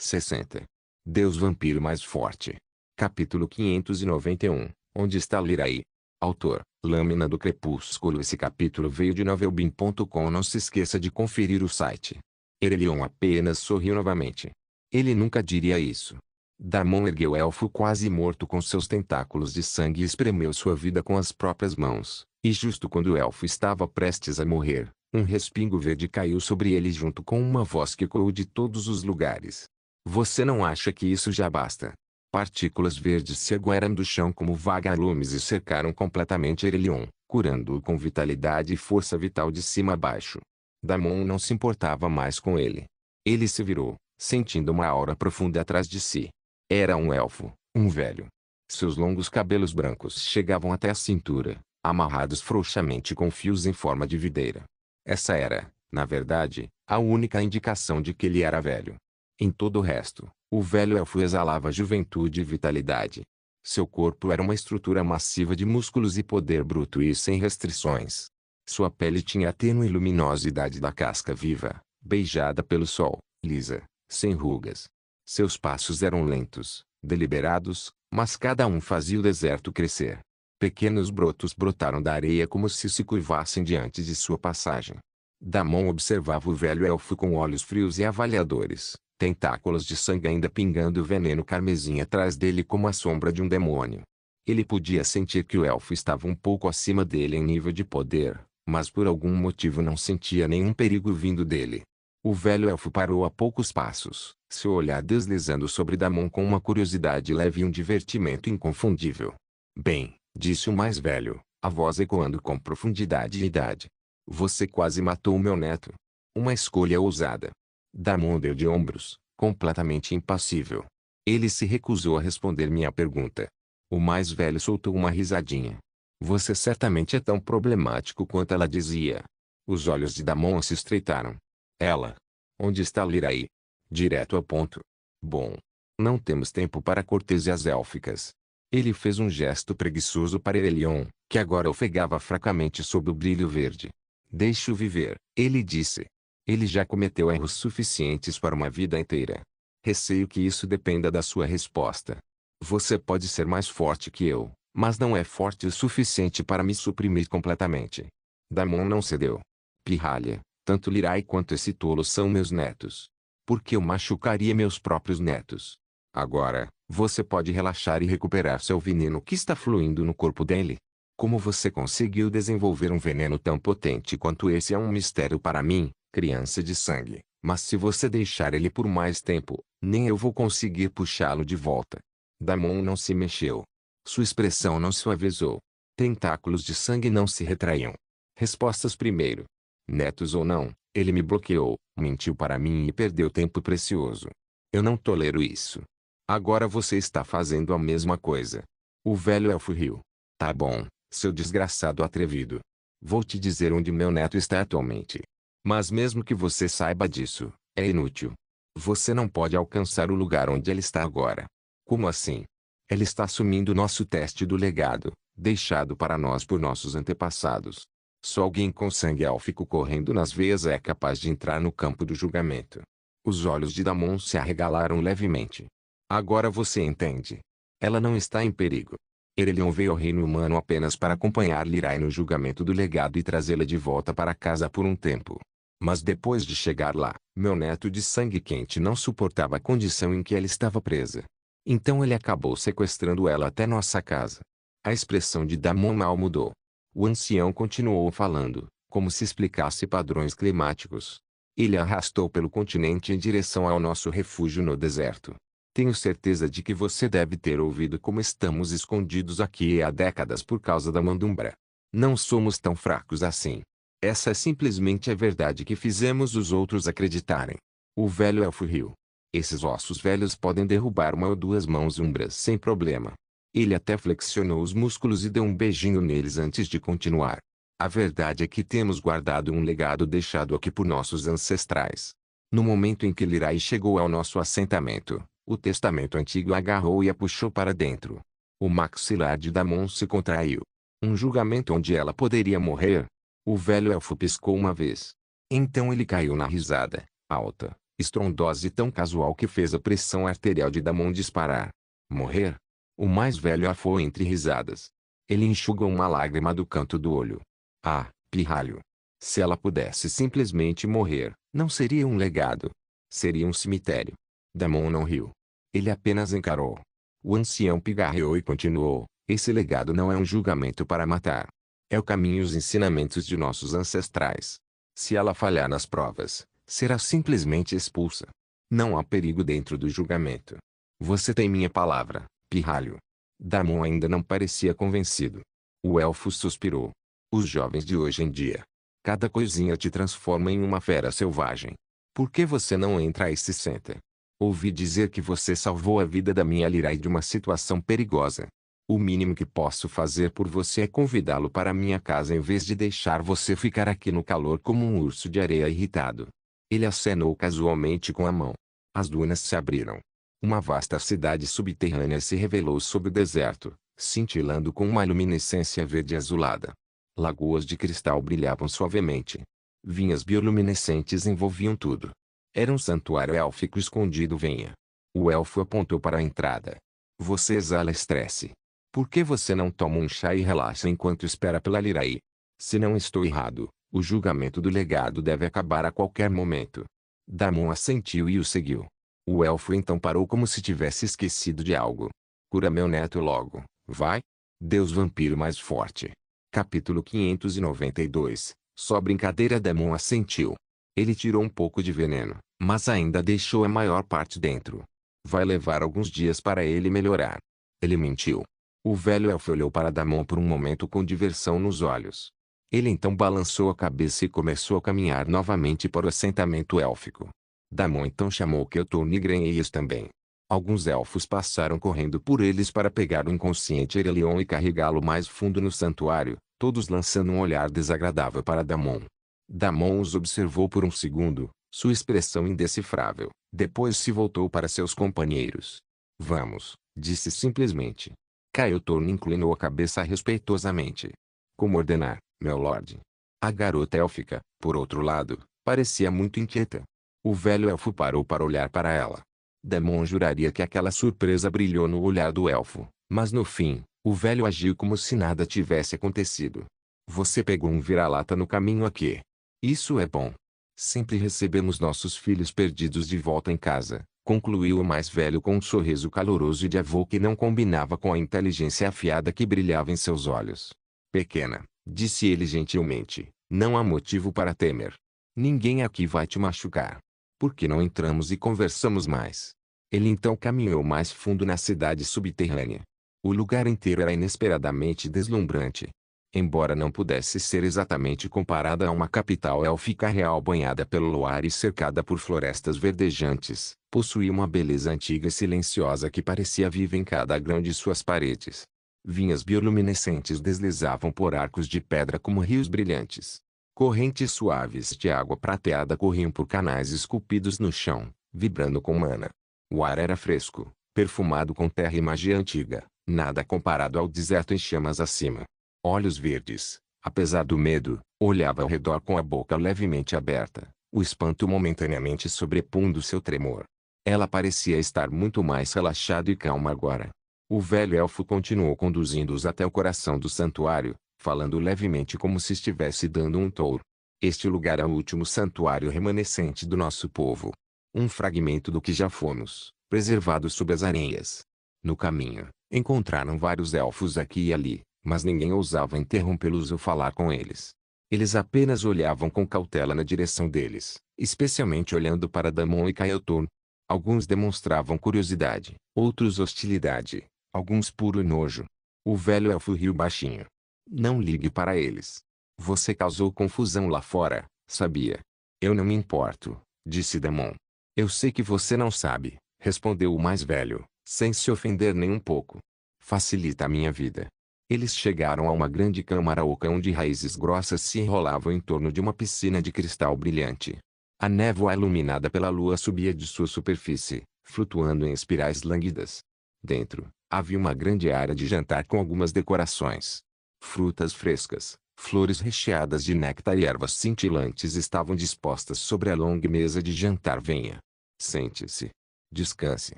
60. Deus vampiro mais forte. Capítulo 591. Onde está Lirai? Autor, Lâmina do Crepúsculo. Esse capítulo veio de novelbean.com. Não se esqueça de conferir o site. Erelion apenas sorriu novamente. Ele nunca diria isso. Damon ergueu o elfo quase morto com seus tentáculos de sangue e espremeu sua vida com as próprias mãos. E justo quando o elfo estava prestes a morrer, um respingo verde caiu sobre ele junto com uma voz que ecoou de todos os lugares. Você não acha que isso já basta? Partículas verdes se ergueram do chão como vagalumes e cercaram completamente Erelion, curando-o com vitalidade e força vital de cima a baixo. Damon não se importava mais com ele. Ele se virou, sentindo uma aura profunda atrás de si. Era um elfo, um velho. Seus longos cabelos brancos chegavam até a cintura, amarrados frouxamente com fios em forma de videira. Essa era, na verdade, a única indicação de que ele era velho. Em todo o resto, o velho elfo exalava juventude e vitalidade. Seu corpo era uma estrutura massiva de músculos e poder bruto e sem restrições. Sua pele tinha a tênue luminosidade da casca viva, beijada pelo sol, lisa, sem rugas. Seus passos eram lentos, deliberados, mas cada um fazia o deserto crescer. Pequenos brotos brotaram da areia como se curvassem diante de sua passagem. Damon observava o velho elfo com olhos frios e avaliadores, tentáculos de sangue ainda pingando veneno carmesim atrás dele como a sombra de um demônio. Ele podia sentir que o elfo estava um pouco acima dele em nível de poder, mas por algum motivo não sentia nenhum perigo vindo dele. O velho elfo parou a poucos passos, seu olhar deslizando sobre Damon com uma curiosidade leve e um divertimento inconfundível. Bem, disse o mais velho, a voz ecoando com profundidade e idade. Você quase matou o meu neto. Uma escolha ousada. Damon deu de ombros, completamente impassível. Ele se recusou a responder minha pergunta. O mais velho soltou uma risadinha. Você certamente é tão problemático quanto ela dizia. Os olhos de Damon se estreitaram. Ela? Onde está Lirai? Direto ao ponto. Bom. Não temos tempo para cortesias élficas. Ele fez um gesto preguiçoso para Erelion, que agora ofegava fracamente sob o brilho verde. Deixe-o viver, ele disse. Ele já cometeu erros suficientes para uma vida inteira. Receio que isso dependa da sua resposta. Você pode ser mais forte que eu, mas não é forte o suficiente para me suprimir completamente. Damon não cedeu. Pirralha, tanto Lirai quanto esse tolo são meus netos. Por que eu machucaria meus próprios netos? Agora, você pode relaxar e recuperar seu veneno que está fluindo no corpo dele. Como você conseguiu desenvolver um veneno tão potente quanto esse é um mistério para mim, criança de sangue. Mas se você deixar ele por mais tempo, nem eu vou conseguir puxá-lo de volta. Damon não se mexeu. Sua expressão não suavizou. Tentáculos de sangue não se retraíam. Respostas primeiro. Netos ou não, ele me bloqueou, mentiu para mim e perdeu tempo precioso. Eu não tolero isso. Agora você está fazendo a mesma coisa. O velho elfo riu. Tá bom, seu desgraçado atrevido. Vou te dizer onde meu neto está atualmente. Mas mesmo que você saiba disso, é inútil. Você não pode alcançar o lugar onde ele está agora. Como assim? Ele está assumindo nosso teste do legado, deixado para nós por nossos antepassados. Só alguém com sangue élfico correndo nas veias é capaz de entrar no campo do julgamento. Os olhos de Damon se arregalaram levemente. Agora você entende. Ela não está em perigo. Erelion veio ao reino humano apenas para acompanhar Lirai no julgamento do legado e trazê-la de volta para casa por um tempo. Mas depois de chegar lá, meu neto de sangue quente não suportava a condição em que ela estava presa. Então ele acabou sequestrando ela até nossa casa. A expressão de Damon mal mudou. O ancião continuou falando, como se explicasse padrões climáticos. Ele a arrastou pelo continente em direção ao nosso refúgio no deserto. Tenho certeza de que você deve ter ouvido como estamos escondidos aqui há décadas por causa da Mandumbra. Não somos tão fracos assim. Essa é simplesmente a verdade que fizemos os outros acreditarem. O velho elfo riu. Esses ossos velhos podem derrubar uma ou duas mãos umbras sem problema. Ele até flexionou os músculos e deu um beijinho neles antes de continuar. A verdade é que temos guardado um legado deixado aqui por nossos ancestrais. No momento em que Lirai chegou ao nosso assentamento, o testamento antigo a agarrou e a puxou para dentro. O maxilar de Damon se contraiu. Um julgamento onde ela poderia morrer? O velho elfo piscou uma vez. Então ele caiu na risada, alta, estrondosa e tão casual que fez a pressão arterial de Damon disparar. Morrer? O mais velho afou entre risadas. Ele enxugou uma lágrima do canto do olho. Ah, pirralho! Se ela pudesse simplesmente morrer, não seria um legado. Seria um cemitério. Damon não riu. Ele apenas encarou. O ancião pigarreou e continuou. Esse legado não é um julgamento para matar. É o caminho e os ensinamentos de nossos ancestrais. Se ela falhar nas provas, será simplesmente expulsa. Não há perigo dentro do julgamento. Você tem minha palavra, pirralho. Damon ainda não parecia convencido. O elfo suspirou. Os jovens de hoje em dia. Cada coisinha te transforma em uma fera selvagem. Por que você não entra e se senta? Ouvi dizer que você salvou a vida da minha Lyrae de uma situação perigosa. O mínimo que posso fazer por você é convidá-lo para minha casa em vez de deixar você ficar aqui no calor como um urso de areia irritado. Ele acenou casualmente com a mão. As dunas se abriram. Uma vasta cidade subterrânea se revelou sob o deserto, cintilando com uma luminescência verde azulada. Lagoas de cristal brilhavam suavemente. Vinhas bioluminescentes envolviam tudo. Era um santuário élfico escondido. Venha. O elfo apontou para a entrada. Você exala estresse. Por que você não toma um chá e relaxa enquanto espera pela Lyrae? Se não estou errado, o julgamento do legado deve acabar a qualquer momento. Damon assentiu e o seguiu. O elfo então parou como se tivesse esquecido de algo. Cura meu neto logo, vai? Deus vampiro mais forte. Capítulo 592. Só brincadeira. Damon assentiu. Ele tirou um pouco de veneno, mas ainda deixou a maior parte dentro. Vai levar alguns dias para ele melhorar. Ele mentiu. O velho elfo olhou para Damon por um momento com diversão nos olhos. Ele então balançou a cabeça e começou a caminhar novamente para o assentamento élfico. Damon então chamou Kelton e Greneias também. Alguns elfos passaram correndo por eles para pegar o inconsciente Erelion e carregá-lo mais fundo no santuário, todos lançando um olhar desagradável para Damon. Damon os observou por um segundo, sua expressão indecifrável. Depois se voltou para seus companheiros. Vamos, disse simplesmente. Kelton inclinou a cabeça respeitosamente. Como ordenar, meu lord? A garota élfica, por outro lado, parecia muito inquieta. O velho elfo parou para olhar para ela. Damon juraria que aquela surpresa brilhou no olhar do elfo, mas no fim, o velho agiu como se nada tivesse acontecido. Você pegou um vira-lata no caminho aqui. Isso é bom. Sempre recebemos nossos filhos perdidos de volta em casa, concluiu o mais velho com um sorriso caloroso e de avô que não combinava com a inteligência afiada que brilhava em seus olhos. Pequena, disse ele gentilmente, não há motivo para temer. Ninguém aqui vai te machucar. Por que não entramos e conversamos mais? Ele então caminhou mais fundo na cidade subterrânea. O lugar inteiro era inesperadamente deslumbrante. Embora não pudesse ser exatamente comparada a uma capital élfica real banhada pelo luar e cercada por florestas verdejantes, possuía uma beleza antiga e silenciosa que parecia viva em cada grão de suas paredes. Vinhas bioluminescentes deslizavam por arcos de pedra como rios brilhantes. Correntes suaves de água prateada corriam por canais esculpidos no chão, vibrando com mana. O ar era fresco, perfumado com terra e magia antiga, nada comparado ao deserto em chamas acima. Olhos verdes, apesar do medo, olhava ao redor com a boca levemente aberta, o espanto momentaneamente sobrepondo seu tremor. Ela parecia estar muito mais relaxada e calma agora. O velho elfo continuou conduzindo-os até o coração do santuário, falando levemente como se estivesse dando um tour. Este lugar é o último santuário remanescente do nosso povo. Um fragmento do que já fomos, preservado sob as areias. No caminho, encontraram vários elfos aqui e ali, mas ninguém ousava interrompê-los ou falar com eles. Eles apenas olhavam com cautela na direção deles, especialmente olhando para Damon e Kelton. Alguns demonstravam curiosidade, outros hostilidade, alguns puro nojo. O velho elfo riu baixinho. Não ligue para eles. Você causou confusão lá fora, sabia? Eu não me importo, disse Damon. Eu sei que você não sabe, respondeu o mais velho, sem se ofender nem um pouco. Facilita a minha vida. Eles chegaram a uma grande câmara oca onde raízes grossas se enrolavam em torno de uma piscina de cristal brilhante. A névoa iluminada pela lua subia de sua superfície, flutuando em espirais lânguidas. Dentro, havia uma grande área de jantar com algumas decorações. Frutas frescas, Flores recheadas de néctar e ervas cintilantes estavam dispostas sobre a longa mesa de jantar. Venha. Sente-se. Descanse.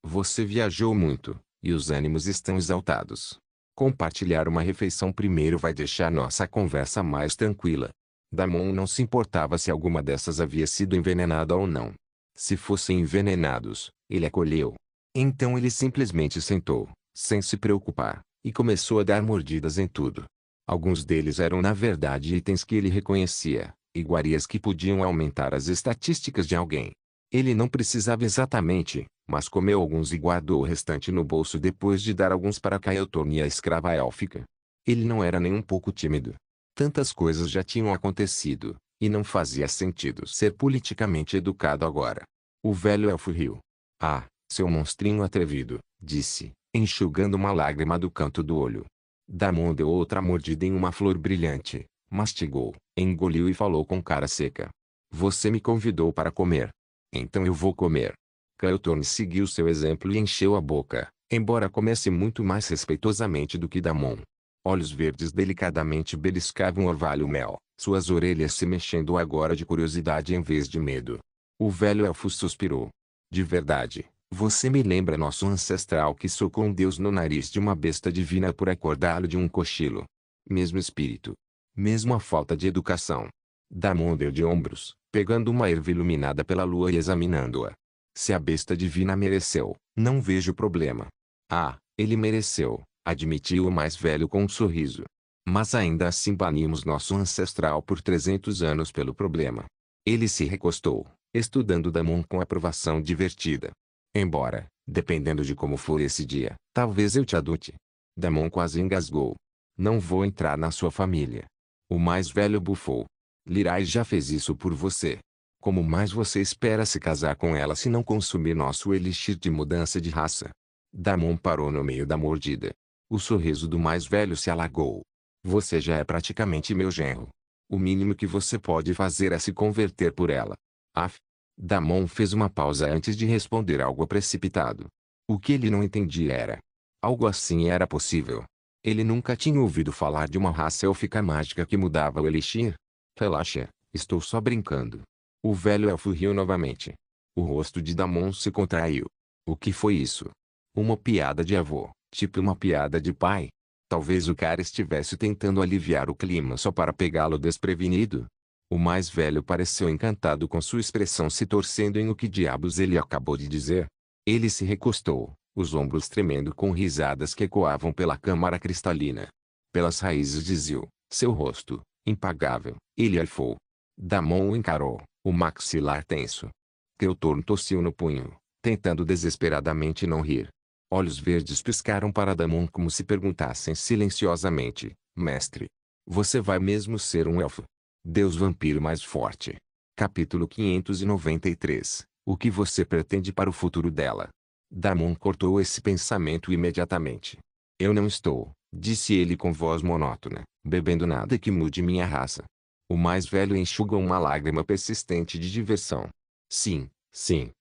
Você viajou muito, e os ânimos estão exaltados. Compartilhar uma refeição primeiro vai deixar nossa conversa mais tranquila. Damon não se importava se alguma dessas havia sido envenenada ou não. Se fossem envenenados, ele acolheu. Então ele simplesmente sentou, sem se preocupar, e começou a dar mordidas em tudo. Alguns deles eram na verdade itens que ele reconhecia, iguarias que podiam aumentar as estatísticas de alguém. Ele não precisava exatamente, mas comeu alguns e guardou o restante no bolso depois de dar alguns para Kael'thorne e a escrava élfica. Ele não era nem um pouco tímido. Tantas coisas já tinham acontecido, e não fazia sentido ser politicamente educado agora. O velho elfo riu. Ah, seu monstrinho atrevido, disse, enxugando uma lágrima do canto do olho. Damon deu outra mordida em uma flor brilhante, mastigou, engoliu e falou com cara seca. Você me convidou para comer. Então eu vou comer. Kael'thorne seguiu seu exemplo e encheu a boca, embora comesse muito mais respeitosamente do que Damon. Olhos verdes delicadamente beliscavam o orvalho mel, suas orelhas se mexendo agora de curiosidade em vez de medo. O velho elfo suspirou. De verdade, você me lembra nosso ancestral que socou um deus no nariz de uma besta divina por acordá-lo de um cochilo. Mesmo espírito. Mesmo a falta de educação. Damon deu de ombros, pegando uma erva iluminada pela lua e examinando-a. Se a besta divina mereceu, não vejo problema. Ah, ele mereceu, admitiu o mais velho com um sorriso. Mas ainda assim banimos nosso ancestral por 300 anos pelo problema. Ele se recostou, estudando Damon com aprovação divertida. Embora, dependendo de como for esse dia, talvez eu te adote. Damon quase engasgou. Não vou entrar na sua família. O mais velho bufou. Lirai já fez isso por você. Como mais você espera se casar com ela se não consumir nosso elixir de mudança de raça? Damon parou no meio da mordida. O sorriso do mais velho se alagou. Você já é praticamente meu genro. O mínimo que você pode fazer é se converter por ela. Af. Damon fez uma pausa antes de responder algo precipitado. O que ele não entendia era. Algo assim era possível. Ele nunca tinha ouvido falar de uma raça élfica mágica que mudava o elixir. Relaxa, estou só brincando. O velho elfo riu novamente. O rosto de Damon se contraiu. O que foi isso? Uma piada de avô, tipo uma piada de pai? Talvez o cara estivesse tentando aliviar o clima só para pegá-lo desprevenido. O mais velho pareceu encantado com sua expressão se torcendo em o que diabos ele acabou de dizer. Ele se recostou, os ombros tremendo com risadas que ecoavam pela câmara cristalina. Pelas raízes de Zil, seu rosto, impagável, ele arfou. Damon o encarou, o maxilar tenso. Kael'thorne tossiu no punho, tentando desesperadamente não rir. Olhos verdes piscaram para Damon como se perguntassem silenciosamente, mestre, você vai mesmo ser um elfo? Deus vampiro mais forte. Capítulo 593. O que você pretende para o futuro dela? Damon cortou esse pensamento imediatamente. Eu não estou, disse ele com voz monótona, bebendo nada que mude minha raça. O mais velho enxugou uma lágrima persistente de diversão. Sim,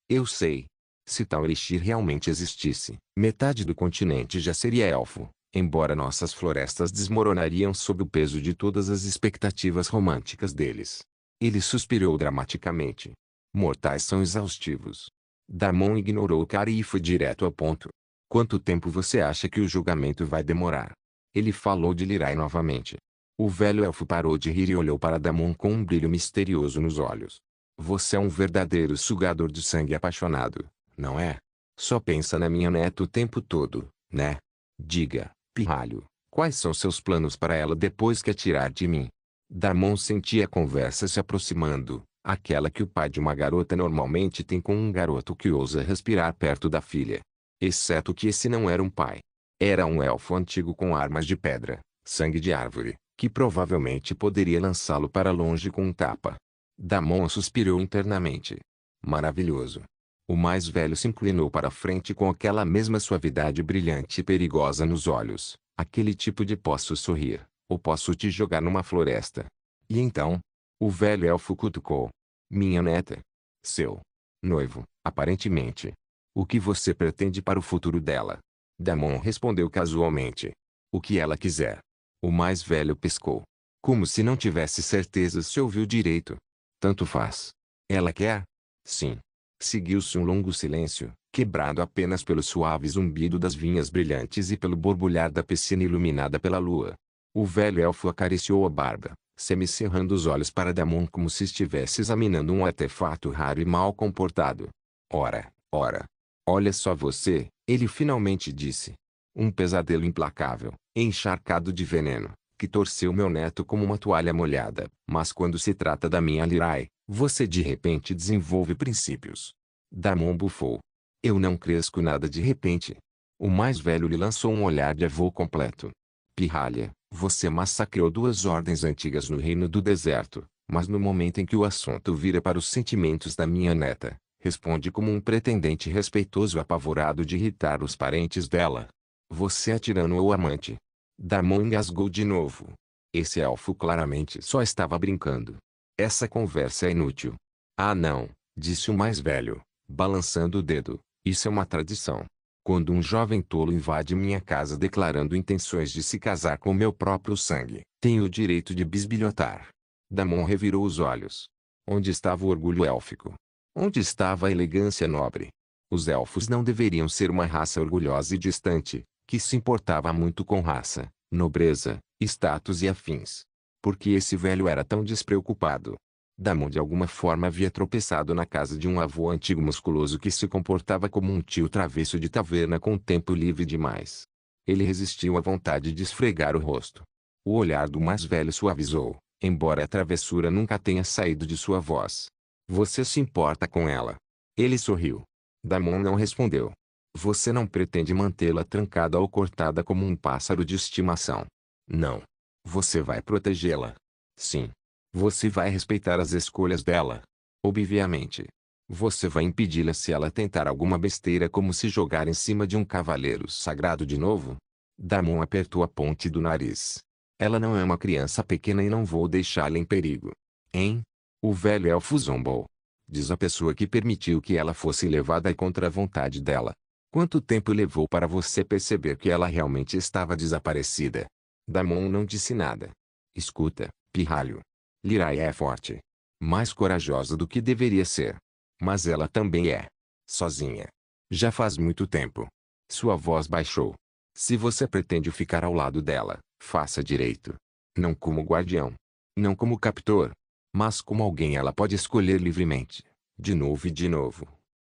eu sei. Se tal elixir realmente existisse, metade do continente já seria elfo, embora nossas florestas desmoronariam sob o peso de todas as expectativas românticas deles. Ele suspirou dramaticamente. Mortais são exaustivos. Damon ignorou o cara e foi direto ao ponto. Quanto tempo você acha que o julgamento vai demorar? Ele falou de Lirai novamente. O velho elfo parou de rir e olhou para Damon com um brilho misterioso nos olhos. Você é um verdadeiro sugador de sangue apaixonado, não é? Só pensa na minha neta o tempo todo, né? Diga, pirralho, quais são seus planos para ela depois que a tirar de mim? Damon sentia a conversa se aproximando, aquela que o pai de uma garota normalmente tem com um garoto que ousa respirar perto da filha. Exceto que esse não era um pai. Era um elfo antigo com armas de pedra, sangue de árvore, que provavelmente poderia lançá-lo para longe com um tapa. Damon suspirou internamente. Maravilhoso. O mais velho se inclinou para a frente com aquela mesma suavidade brilhante e perigosa nos olhos. Aquele tipo de posso sorrir, ou posso te jogar numa floresta. E então? O velho elfo cutucou. Minha neta. Seu noivo, aparentemente. O que você pretende para o futuro dela? Damon respondeu casualmente. O que ela quiser. O mais velho piscou. Como se não tivesse certeza se ouviu direito. Tanto faz. Ela quer? Sim. Seguiu-se um longo silêncio, quebrado apenas pelo suave zumbido das vinhas brilhantes e pelo borbulhar da piscina iluminada pela lua. O velho elfo acariciou a barba, semicerrando os olhos para Damon como se estivesse examinando um artefato raro e mal comportado. Ora, ora. Olha só você, ele finalmente disse. Um pesadelo implacável, encharcado de veneno, que torceu meu neto como uma toalha molhada. Mas quando se trata da minha Lirai, você de repente desenvolve princípios. Damon bufou. Eu não cresço nada de repente. O mais velho lhe lançou um olhar de avô completo. Pirralha, você massacrou 2 ordens antigas no reino do deserto, mas no momento em que o assunto vira para os sentimentos da minha neta, responde como um pretendente respeitoso apavorado de irritar os parentes dela. Você é tirano ou amante? Damon engasgou de novo. Esse elfo claramente só estava brincando. Essa conversa é inútil. Ah não, disse o mais velho, balançando o dedo. Isso é uma tradição. Quando um jovem tolo invade minha casa declarando intenções de se casar com meu próprio sangue, tenho o direito de bisbilhotar. Damon revirou os olhos. Onde estava o orgulho élfico? Onde estava a elegância nobre? Os elfos não deveriam ser uma raça orgulhosa e distante, que se importava muito com raça, nobreza, status e afins. Por que esse velho era tão despreocupado? Damon de alguma forma havia tropeçado na casa de um avô antigo musculoso que se comportava como um tio travesso de taverna com tempo livre demais. Ele resistiu à vontade de esfregar o rosto. O olhar do mais velho suavizou, embora a travessura nunca tenha saído de sua voz. Você se importa com ela? Ele sorriu. Damon não respondeu. Você não pretende mantê-la trancada ou cortada como um pássaro de estimação? Não. Você vai protegê-la? Sim. Você vai respeitar as escolhas dela? Obviamente. Você vai impedi-la se ela tentar alguma besteira como se jogar em cima de um cavaleiro sagrado de novo? Damon apertou a ponte do nariz. Ela não é uma criança pequena e não vou deixá-la em perigo. Hein? O velho elfo zombou. Diz a pessoa que permitiu que ela fosse levada contra a vontade dela. Quanto tempo levou para você perceber que ela realmente estava desaparecida? Damon não disse nada. Escuta, pirralho. Lirai é forte. Mais corajosa do que deveria ser. Mas ela também é. Sozinha. Já faz muito tempo. Sua voz baixou. Se você pretende ficar ao lado dela, faça direito. Não como guardião. Não como captor. Mas como alguém ela pode escolher livremente. De novo e de novo.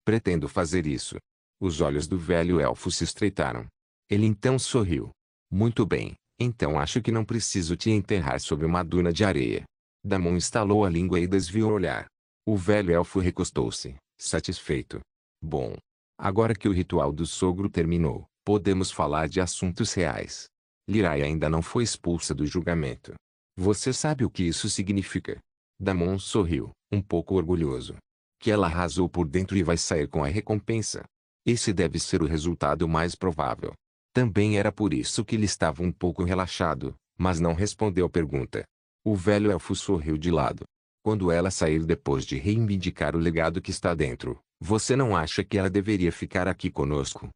Pretendo fazer isso. Os olhos do velho elfo se estreitaram. Ele então sorriu. Muito bem, então acho que não preciso te enterrar sob uma duna de areia. Damon estalou a língua e desviou o olhar. O velho elfo recostou-se, satisfeito. Bom. Agora que o ritual do sogro terminou, podemos falar de assuntos reais. Lirai ainda não foi expulsa do julgamento. Você sabe o que isso significa? Damon sorriu, um pouco orgulhoso. Que ela arrasou por dentro e vai sair com a recompensa. Esse deve ser o resultado mais provável. Também era por isso que ele estava um pouco relaxado, mas não respondeu a pergunta. O velho elfo sorriu de lado. Quando ela sair depois de reivindicar o legado que está dentro, você não acha que ela deveria ficar aqui conosco?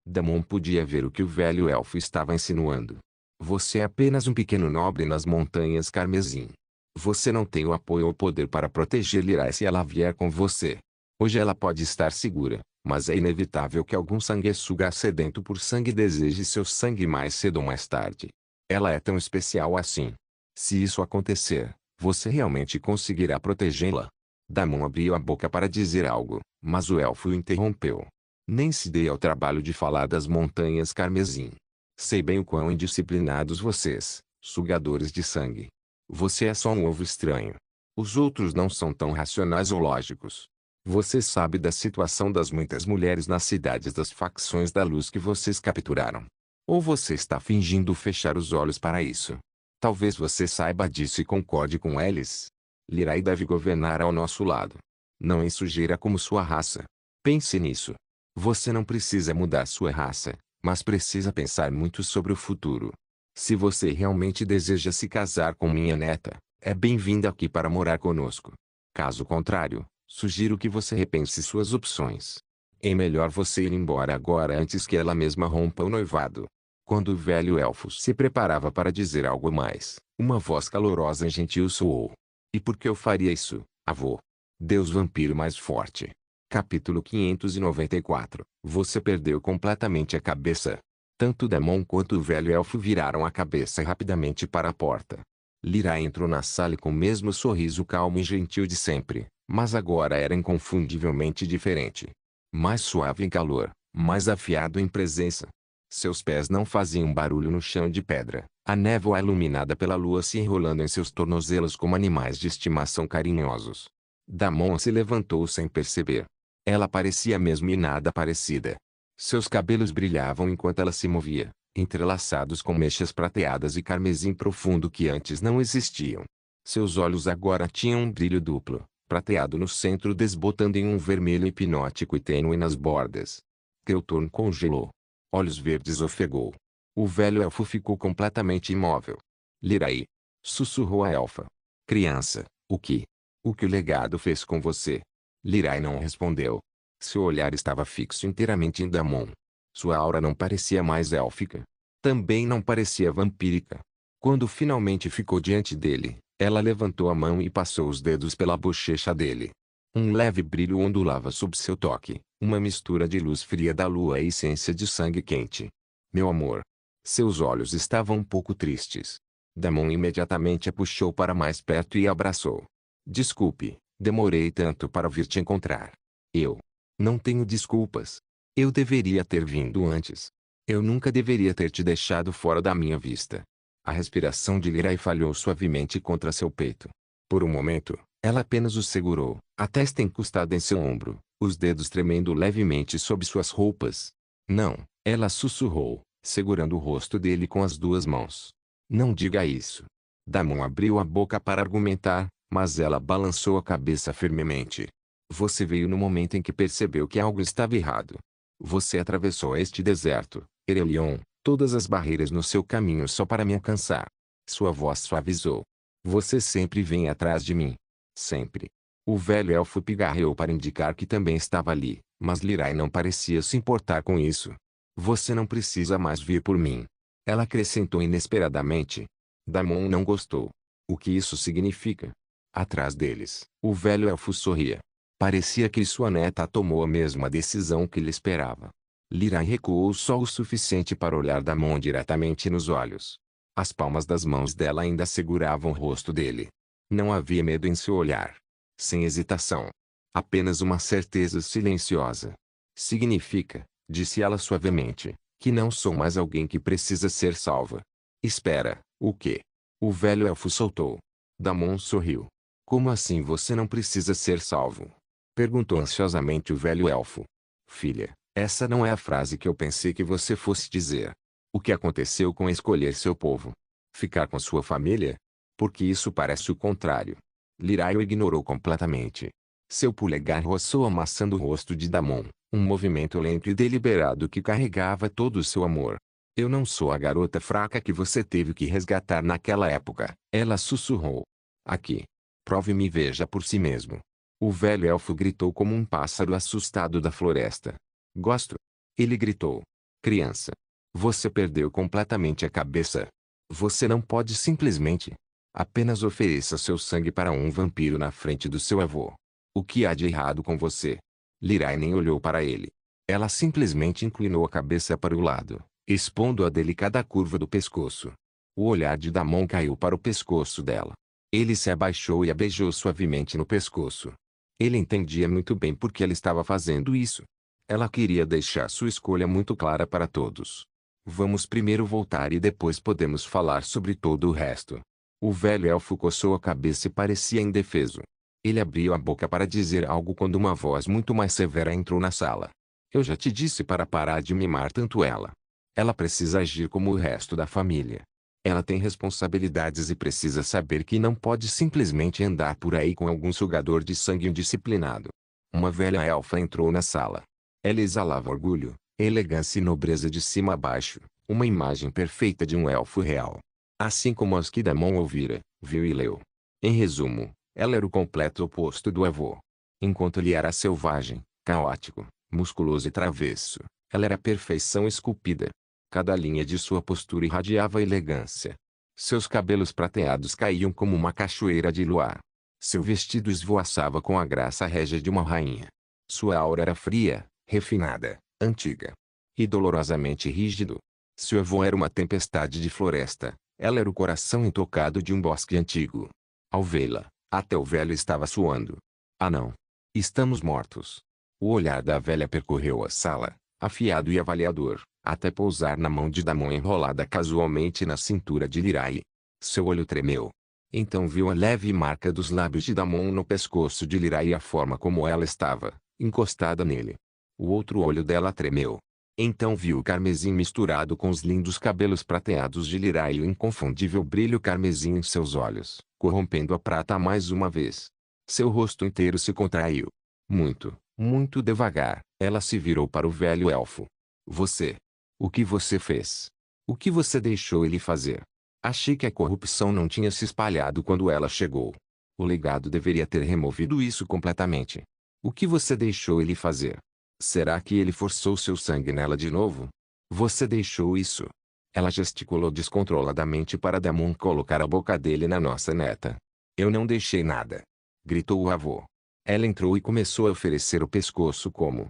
Damon podia ver o que o velho elfo estava insinuando. Você é apenas um pequeno nobre nas montanhas Carmesim. Você não tem o apoio ou poder para proteger Lirai se ela vier com você. Hoje ela pode estar segura, mas é inevitável que algum sanguessuga sedento por sangue deseje seu sangue mais cedo ou mais tarde. Ela é tão especial assim. Se isso acontecer, você realmente conseguirá protegê-la? Damon abriu a boca para dizer algo, mas o elfo o interrompeu. Nem se dê ao trabalho de falar das montanhas Carmesim. Sei bem o quão indisciplinados vocês, sugadores de sangue. Você é só um ovo estranho. Os outros não são tão racionais ou lógicos. Você sabe da situação das muitas mulheres nas cidades das facções da luz que vocês capturaram. Ou você está fingindo fechar os olhos para isso? Talvez você saiba disso e concorde com eles. Lirai deve governar ao nosso lado. Não em sujeira como sua raça. Pense nisso. Você não precisa mudar sua raça, mas precisa pensar muito sobre o futuro. Se você realmente deseja se casar com minha neta, é bem-vinda aqui para morar conosco. Caso contrário, sugiro que você repense suas opções. É melhor você ir embora agora antes que ela mesma rompa o noivado. Quando o velho elfo se preparava para dizer algo mais, uma voz calorosa e gentil soou. E por que eu faria isso, avô? Deus vampiro mais forte. Capítulo 594. Você perdeu completamente a cabeça. Tanto Damon quanto o velho elfo viraram a cabeça rapidamente para a porta. Lyra entrou na sala com o mesmo sorriso calmo e gentil de sempre, mas agora era inconfundivelmente diferente. Mais suave em calor, mais afiado em presença. Seus pés não faziam barulho no chão de pedra, a névoa iluminada pela lua se enrolando em seus tornozelos como animais de estimação carinhosos. Damon se levantou sem perceber. Ela parecia mesmo e nada parecida. Seus cabelos brilhavam enquanto ela se movia, entrelaçados com mechas prateadas e carmesim profundo que antes não existiam. Seus olhos agora tinham um brilho duplo, prateado no centro desbotando em um vermelho hipnótico e tênue nas bordas. Teutorn congelou. Olhos verdes ofegou. O velho elfo ficou completamente imóvel. Lyraí. Sussurrou a elfa. Criança, o que? O que o legado fez com você? Lyraí não respondeu. Seu olhar estava fixo inteiramente em Damon. Sua aura não parecia mais élfica. Também não parecia vampírica. Quando finalmente ficou diante dele, ela levantou a mão e passou os dedos pela bochecha dele. Um leve brilho ondulava sob seu toque, uma mistura de luz fria da lua e essência de sangue quente. Meu amor. Seus olhos estavam um pouco tristes. Damon imediatamente a puxou para mais perto e a abraçou. Desculpe, demorei tanto para vir te encontrar. Eu não tenho desculpas. Eu deveria ter vindo antes. Eu nunca deveria ter te deixado fora da minha vista. A respiração de Lyra falhou suavemente contra seu peito. Por um momento, ela apenas o segurou, a testa encostada em seu ombro, os dedos tremendo levemente sob suas roupas. Não, ela sussurrou, segurando o rosto dele com as duas mãos. Não diga isso. Damon abriu a boca para argumentar, mas ela balançou a cabeça firmemente. Você veio no momento em que percebeu que algo estava errado. Você atravessou este deserto, Erelion, todas as barreiras no seu caminho só para me alcançar. Sua voz suavizou. Você sempre vem atrás de mim. Sempre. O velho elfo pigarreou para indicar que também estava ali, mas Lyra não parecia se importar com isso. Você não precisa mais vir por mim. Ela acrescentou inesperadamente. Damon não gostou. O que isso significa? Atrás deles, o velho elfo sorria. Parecia que sua neta tomou a mesma decisão que ele esperava. Lyra recuou só o suficiente para olhar Damon diretamente nos olhos. As palmas das mãos dela ainda seguravam o rosto dele. Não havia medo em seu olhar. Sem hesitação. Apenas uma certeza silenciosa. Significa, disse ela suavemente, que não sou mais alguém que precisa ser salva. Espera, o quê? O velho elfo soltou. Damon sorriu. Como assim você não precisa ser salvo? Perguntou ansiosamente o velho elfo. Filha, essa não é a frase que eu pensei que você fosse dizer. O que aconteceu com escolher seu povo? Ficar com sua família? Porque isso parece o contrário. Lyra o ignorou completamente. Seu polegar roçou amassando o rosto de Damon, um movimento lento e deliberado que carregava todo o seu amor. Eu não sou a garota fraca que você teve que resgatar naquela época, ela sussurrou. Aqui. Prove-me e veja por si mesmo. O velho elfo gritou como um pássaro assustado da floresta. Gosto. Ele gritou. Criança. Você perdeu completamente a cabeça. Você não pode simplesmente. Apenas ofereça seu sangue para um vampiro na frente do seu avô. O que há de errado com você? Lyra nem olhou para ele. Ela simplesmente inclinou a cabeça para o lado, expondo a delicada curva do pescoço. O olhar de Damon caiu para o pescoço dela. Ele se abaixou e a beijou suavemente no pescoço. Ele entendia muito bem por que ela estava fazendo isso. Ela queria deixar sua escolha muito clara para todos. Vamos primeiro voltar e depois podemos falar sobre todo o resto. O velho elfo coçou a cabeça e parecia indefeso. Ele abriu a boca para dizer algo quando uma voz muito mais severa entrou na sala. Eu já te disse para parar de mimar tanto ela. Ela precisa agir como o resto da família. Ela tem responsabilidades e precisa saber que não pode simplesmente andar por aí com algum sugador de sangue indisciplinado. Uma velha elfa entrou na sala. Ela exalava orgulho, elegância e nobreza de cima a baixo, uma imagem perfeita de um elfo real. Assim como as que Damon ouvira, viu e leu. Em resumo, ela era o completo oposto do avô. Enquanto ele era selvagem, caótico, musculoso e travesso, ela era a perfeição esculpida. Cada linha de sua postura irradiava elegância. Seus cabelos prateados caíam como uma cachoeira de luar. Seu vestido esvoaçava com a graça régia de uma rainha. Sua aura era fria, refinada, antiga e dolorosamente rígido. Seu avô era uma tempestade de floresta. Ela era o coração intocado de um bosque antigo. Ao vê-la, até o velho estava suando. Ah não! Estamos mortos. O olhar da velha percorreu a sala, afiado e avaliador, até pousar na mão de Damon enrolada casualmente na cintura de Lirai. Seu olho tremeu. Então viu a leve marca dos lábios de Damon no pescoço de Lirai e a forma como ela estava, encostada nele. O outro olho dela tremeu. Então viu o carmesim misturado com os lindos cabelos prateados de Lirai e o inconfundível brilho carmesim em seus olhos, corrompendo a prata mais uma vez. Seu rosto inteiro se contraiu. Muito, muito devagar, ela se virou para o velho elfo. Você. O que você fez? O que você deixou ele fazer? Achei que a corrupção não tinha se espalhado quando ela chegou. O legado deveria ter removido isso completamente. O que você deixou ele fazer? Será que ele forçou seu sangue nela de novo? Você deixou isso? Ela gesticulou descontroladamente para Damon colocar a boca dele na nossa neta. Eu não deixei nada. Gritou o avô. Ela entrou e começou a oferecer o pescoço como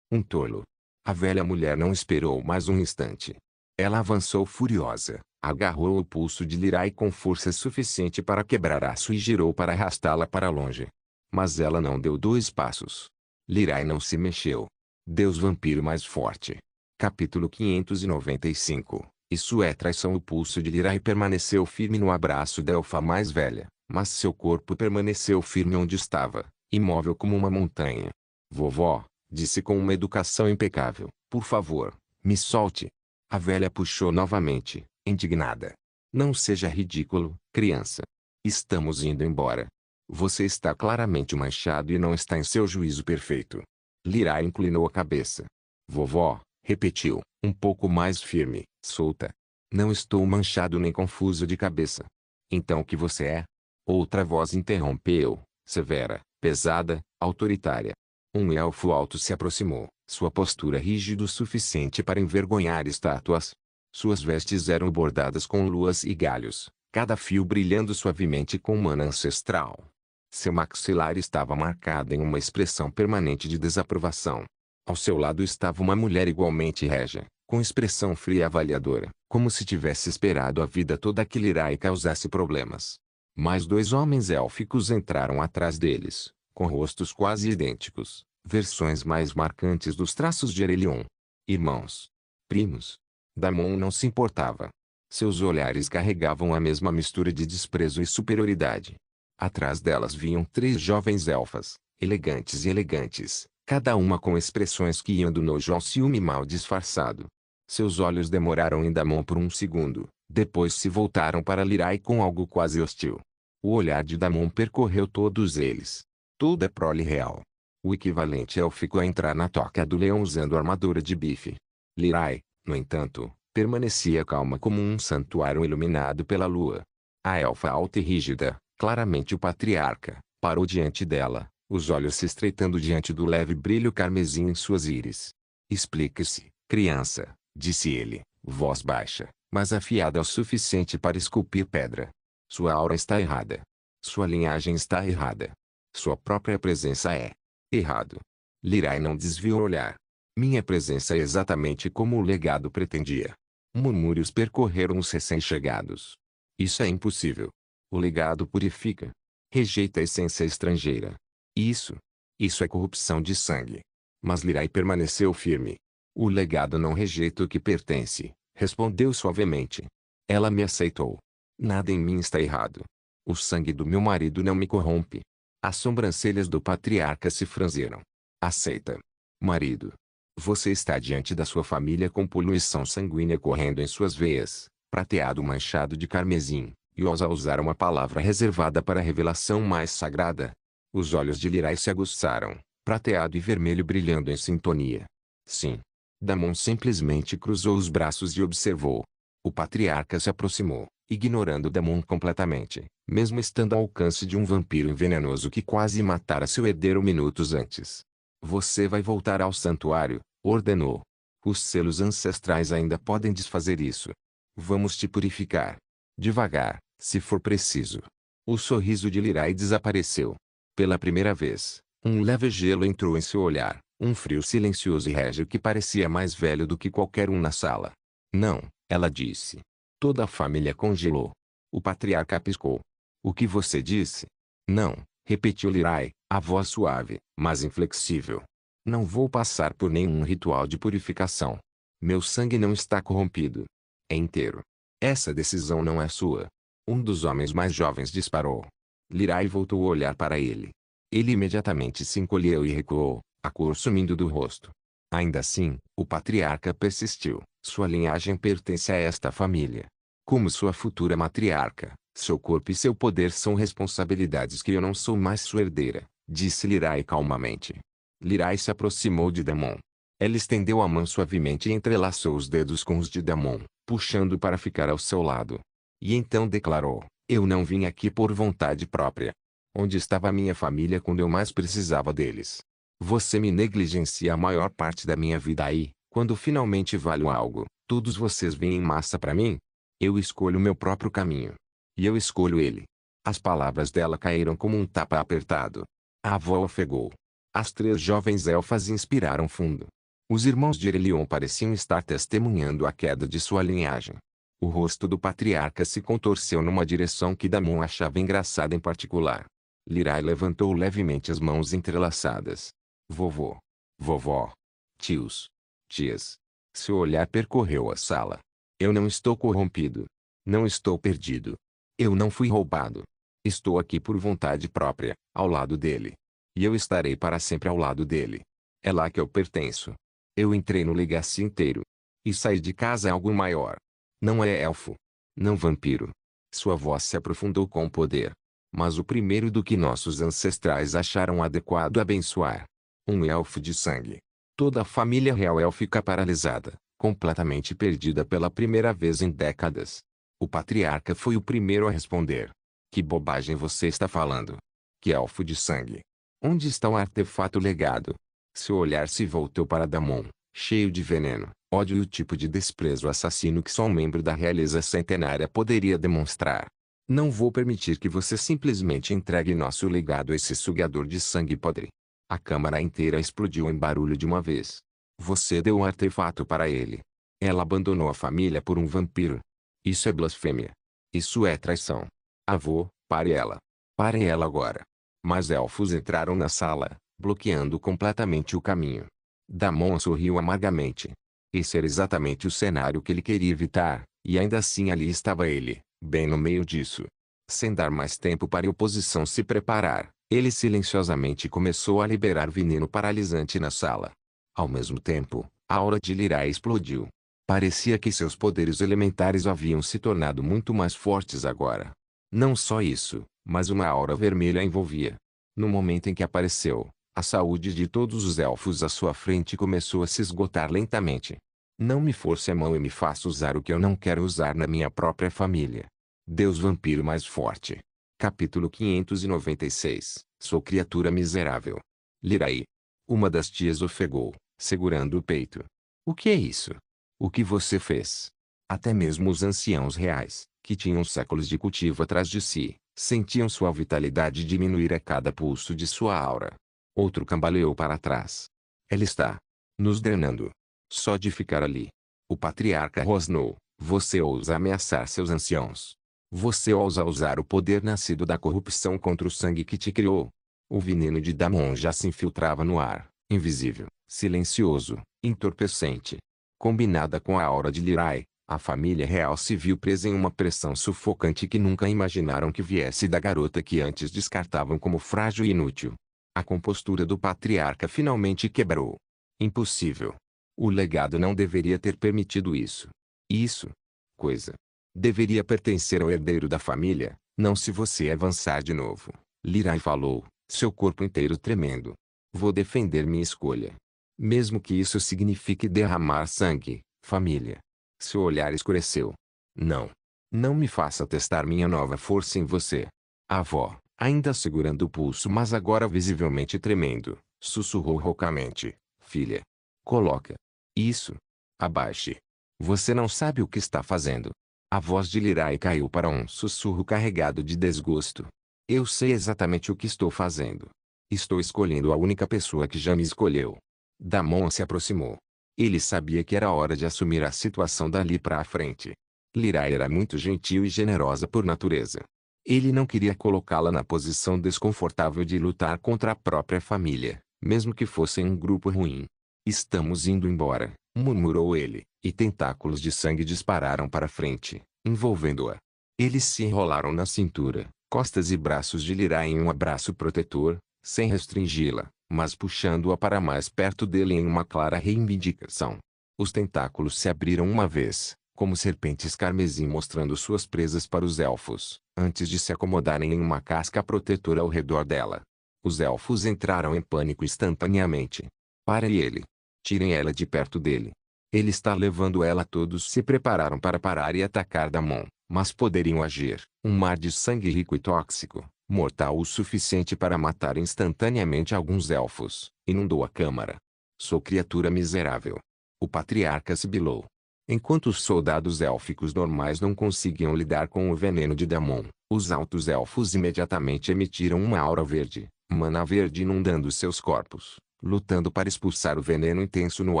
um tolo. A velha mulher não esperou mais um instante. Ela avançou furiosa, agarrou o pulso de Lirai com força suficiente para quebrar aço e girou para arrastá-la para longe. Mas ela não deu 2 passos. Lirai não se mexeu. Deus vampiro mais forte. Capítulo 595. Isso é traição. O pulso de Lirai permaneceu firme no abraço da elfa mais velha, mas seu corpo permaneceu firme onde estava, imóvel como uma montanha. Vovó, disse com uma educação impecável, por favor, me solte. A velha puxou novamente, indignada. Não seja ridículo, criança. Estamos indo embora. Você está claramente manchado e não está em seu juízo perfeito. Lirai inclinou a cabeça. Vovó, repetiu, um pouco mais firme, solta. Não estou manchado nem confuso de cabeça. Então o que você é? Outra voz interrompeu, severa, pesada, autoritária. Um elfo alto se aproximou, sua postura rígida o suficiente para envergonhar estátuas. Suas vestes eram bordadas com luas e galhos, cada fio brilhando suavemente com mana ancestral. Seu maxilar estava marcado em uma expressão permanente de desaprovação. Ao seu lado estava uma mulher igualmente régia, com expressão fria e avaliadora, como se tivesse esperado a vida toda que Lirai causasse problemas. Mais 2 homens élficos entraram atrás deles, com rostos quase idênticos, versões mais marcantes dos traços de Aurelion. Irmãos. Primos. Damon não se importava. Seus olhares carregavam a mesma mistura de desprezo e superioridade. Atrás delas vinham 3 jovens elfas, elegantes, cada uma com expressões que iam do nojo ao ciúme mal disfarçado. Seus olhos demoraram em Damon por um segundo, depois se voltaram para Lirai com algo quase hostil. O olhar de Damon percorreu todos eles. Toda a prole real. O equivalente élfico a entrar na toca do leão usando armadura de bife. Lirai, no entanto, permanecia calma como um santuário iluminado pela lua. A elfa alta e rígida, claramente o patriarca, parou diante dela, os olhos se estreitando diante do leve brilho carmesim em suas íris. Explique-se, criança, disse ele, voz baixa, mas afiada o suficiente para esculpir pedra. Sua aura está errada. Sua linhagem está errada. Sua própria presença é errado. Lirai não desviou o olhar. Minha presença é exatamente como o legado pretendia. Murmúrios percorreram os recém-chegados. Isso é impossível. O legado purifica. Rejeita a essência estrangeira. Isso é corrupção de sangue. Mas Lirai permaneceu firme. O legado não rejeita o que pertence, respondeu suavemente. Ela me aceitou. Nada em mim está errado. O sangue do meu marido não me corrompe. As sobrancelhas do patriarca se franziram. Aceita. Marido. Você está diante da sua família com poluição sanguínea correndo em suas veias, prateado manchado de carmesim, e ousa usar uma palavra reservada para a revelação mais sagrada. Os olhos de Lirai se aguçaram, prateado e vermelho brilhando em sintonia. Sim. Damon simplesmente cruzou os braços e observou. O patriarca se aproximou, ignorando Damon completamente, mesmo estando ao alcance de um vampiro venenoso que quase matara seu herdeiro minutos antes. Você vai voltar ao santuário, ordenou. Os selos ancestrais ainda podem desfazer isso. Vamos te purificar. Devagar, se for preciso. O sorriso de Lirai desapareceu. Pela primeira vez, um leve gelo entrou em seu olhar, um frio silencioso e régio que parecia mais velho do que qualquer um na sala. Não, ela disse. Toda a família congelou. O patriarca piscou. O que você disse? Não, repetiu Lirai, a voz suave, mas inflexível. Não vou passar por nenhum ritual de purificação. Meu sangue não está corrompido. É inteiro. Essa decisão não é sua. Um dos homens mais jovens disparou. Lirai voltou a olhar para ele. Ele imediatamente se encolheu e recuou, a cor sumindo do rosto. Ainda assim, o patriarca persistiu. Sua linhagem pertence a esta família. Como sua futura matriarca, seu corpo e seu poder são responsabilidades que eu não sou mais sua herdeira, disse Lirai calmamente. Lirai se aproximou de Damon. Ela estendeu a mão suavemente e entrelaçou os dedos com os de Damon, puxando para ficar ao seu lado. E então declarou, eu não vim aqui por vontade própria. Onde estava a minha família quando eu mais precisava deles? Você me negligencia a maior parte da minha vida aí, quando finalmente valho algo, todos vocês vêm em massa para mim? Eu escolho meu próprio caminho. E eu escolho ele. As palavras dela caíram como um tapa apertado. A avó ofegou. As 3 jovens elfas inspiraram fundo. Os irmãos de Erelion pareciam estar testemunhando a queda de sua linhagem. O rosto do patriarca se contorceu numa direção que Damon achava engraçada em particular. Lirai levantou levemente as mãos entrelaçadas. Vovô. Vovó. Tios. Tias. Seu olhar percorreu a sala. Eu não estou corrompido. Não estou perdido. Eu não fui roubado. Estou aqui por vontade própria, ao lado dele. E eu estarei para sempre ao lado dele. É lá que eu pertenço. Eu entrei no Legacy inteiro. E saí de casa algo maior. Não é elfo. Não vampiro. Sua voz se aprofundou com o poder. Mas o primeiro do que nossos ancestrais acharam adequado abençoar. Um elfo de sangue. Toda a família real élfica paralisada, completamente perdida pela primeira vez em décadas. O patriarca foi o primeiro a responder. Que bobagem você está falando? Que elfo de sangue? Onde está o artefato legado? Seu olhar se voltou para Damon, cheio de veneno, ódio e o tipo de desprezo assassino que só um membro da realeza centenária poderia demonstrar. Não vou permitir que você simplesmente entregue nosso legado a esse sugador de sangue podre. A câmara inteira explodiu em barulho de uma vez. Você deu um artefato para ele. Ela abandonou a família por um vampiro. Isso é blasfêmia. Isso é traição. Avô, pare ela. Pare ela agora. Mas elfos entraram na sala, bloqueando completamente o caminho. Damon sorriu amargamente. Esse era exatamente o cenário que ele queria evitar, e ainda assim ali estava ele, bem no meio disso. Sem dar mais tempo para a oposição se preparar, ele silenciosamente começou a liberar veneno paralisante na sala. Ao mesmo tempo, a aura de Lirai explodiu. Parecia que seus poderes elementares haviam se tornado muito mais fortes agora. Não só isso, mas uma aura vermelha a envolvia. No momento em que apareceu, a saúde de todos os elfos à sua frente começou a se esgotar lentamente. Não me force a mão e me faça usar o que eu não quero usar na minha própria família. Deus vampiro mais forte. Capítulo 596. Sou criatura miserável. Lirai. Uma das tias ofegou, segurando o peito. O que é isso? O que você fez? Até mesmo os anciãos reais, que tinham séculos de cultivo atrás de si, sentiam sua vitalidade diminuir a cada pulso de sua aura. Outro cambaleou para trás. Ela está nos drenando. Só de ficar ali. O patriarca rosnou. Você ousa ameaçar seus anciãos. Você ousa usar o poder nascido da corrupção contra o sangue que te criou. O veneno de Damon já se infiltrava no ar, invisível, silencioso, entorpecente. Combinada com a aura de Lirai, a família real se viu presa em uma pressão sufocante que nunca imaginaram que viesse da garota que antes descartavam como frágil e inútil. A compostura do patriarca finalmente quebrou. Impossível. O legado não deveria ter permitido isso. Isso. Coisa. Deveria pertencer ao herdeiro da família, não se você avançar de novo. Lirai falou, seu corpo inteiro tremendo. Vou defender minha escolha. Mesmo que isso signifique derramar sangue, família. Seu olhar escureceu. Não. Não me faça testar minha nova força em você. A avó, ainda segurando o pulso mas agora visivelmente tremendo, sussurrou roucamente. Filha. Coloca. Isso. Abaixe. Você não sabe o que está fazendo. A voz de Lirai caiu para um sussurro carregado de desgosto. Eu sei exatamente o que estou fazendo. Estou escolhendo a única pessoa que já me escolheu. Damon se aproximou. Ele sabia que era hora de assumir a situação dali para frente. Lirai era muito gentil e generosa por natureza. Ele não queria colocá-la na posição desconfortável de lutar contra a própria família, mesmo que fossem um grupo ruim. Estamos indo embora, murmurou ele, e tentáculos de sangue dispararam para frente, envolvendo-a. Eles se enrolaram na cintura, costas e braços de Lirai em um abraço protetor, sem restringi-la, mas puxando-a para mais perto dele em uma clara reivindicação. Os tentáculos se abriram uma vez, como serpentes carmesim mostrando suas presas para os elfos, antes de se acomodarem em uma casca protetora ao redor dela. Os elfos entraram em pânico instantaneamente. Pare ele. Tirem ela de perto dele. Ele está levando ela. Todos se prepararam para parar e atacar Damon, mas poderiam agir. Um mar de sangue rico e tóxico, mortal o suficiente para matar instantaneamente alguns elfos, inundou a câmara. Sou criatura miserável. O patriarca sibilou. Enquanto os soldados élficos normais não conseguiam lidar com o veneno de Damon, os altos elfos imediatamente emitiram uma aura verde, mana verde inundando seus corpos, lutando para expulsar o veneno intenso no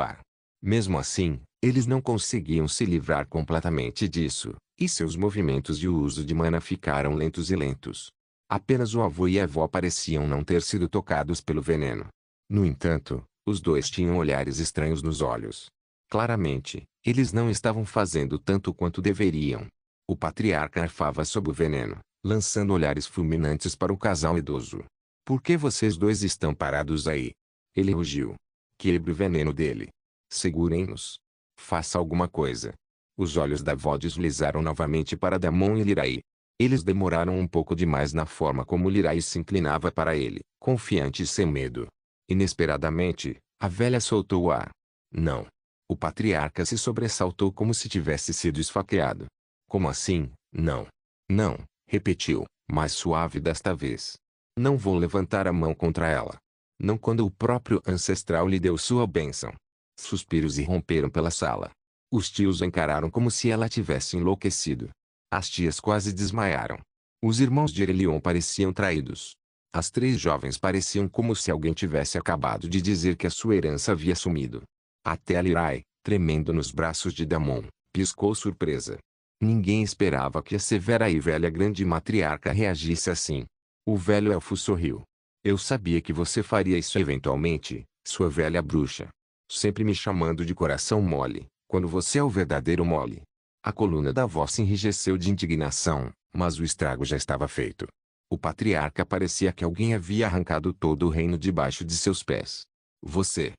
ar. Mesmo assim, eles não conseguiam se livrar completamente disso, e seus movimentos e o uso de mana ficaram lentos e lentos. Apenas o avô e a avó pareciam não ter sido tocados pelo veneno. No entanto, os dois tinham olhares estranhos nos olhos. Claramente, eles não estavam fazendo tanto quanto deveriam. O patriarca arfava sob o veneno, lançando olhares fulminantes para o casal idoso. Por que vocês dois estão parados aí? Ele rugiu. Quebre o veneno dele. Segurem-nos. Faça alguma coisa. Os olhos da avó deslizaram novamente para Damon e Lirai. Eles demoraram um pouco demais na forma como Lirai se inclinava para ele, confiante e sem medo. Inesperadamente, a velha soltou o ar. Não. O patriarca se sobressaltou como se tivesse sido esfaqueado. Como assim, não? Não, repetiu, mais suave desta vez. Não vou levantar a mão contra ela. Não quando o próprio ancestral lhe deu sua bênção. Suspiros irromperam pela sala. Os tios encararam como se ela tivesse enlouquecido. As tias quase desmaiaram. Os irmãos de Erelion pareciam traídos. As três jovens pareciam como se alguém tivesse acabado de dizer que a sua herança havia sumido. Até Lirai, tremendo nos braços de Damon, piscou surpresa. Ninguém esperava que a severa e velha grande matriarca reagisse assim. O velho elfo sorriu. Eu sabia que você faria isso eventualmente, sua velha bruxa. Sempre me chamando de coração mole, quando você é o verdadeiro mole. A coluna da voz se enrijeceu de indignação, mas o estrago já estava feito. O patriarca parecia que alguém havia arrancado todo o reino debaixo de seus pés. Você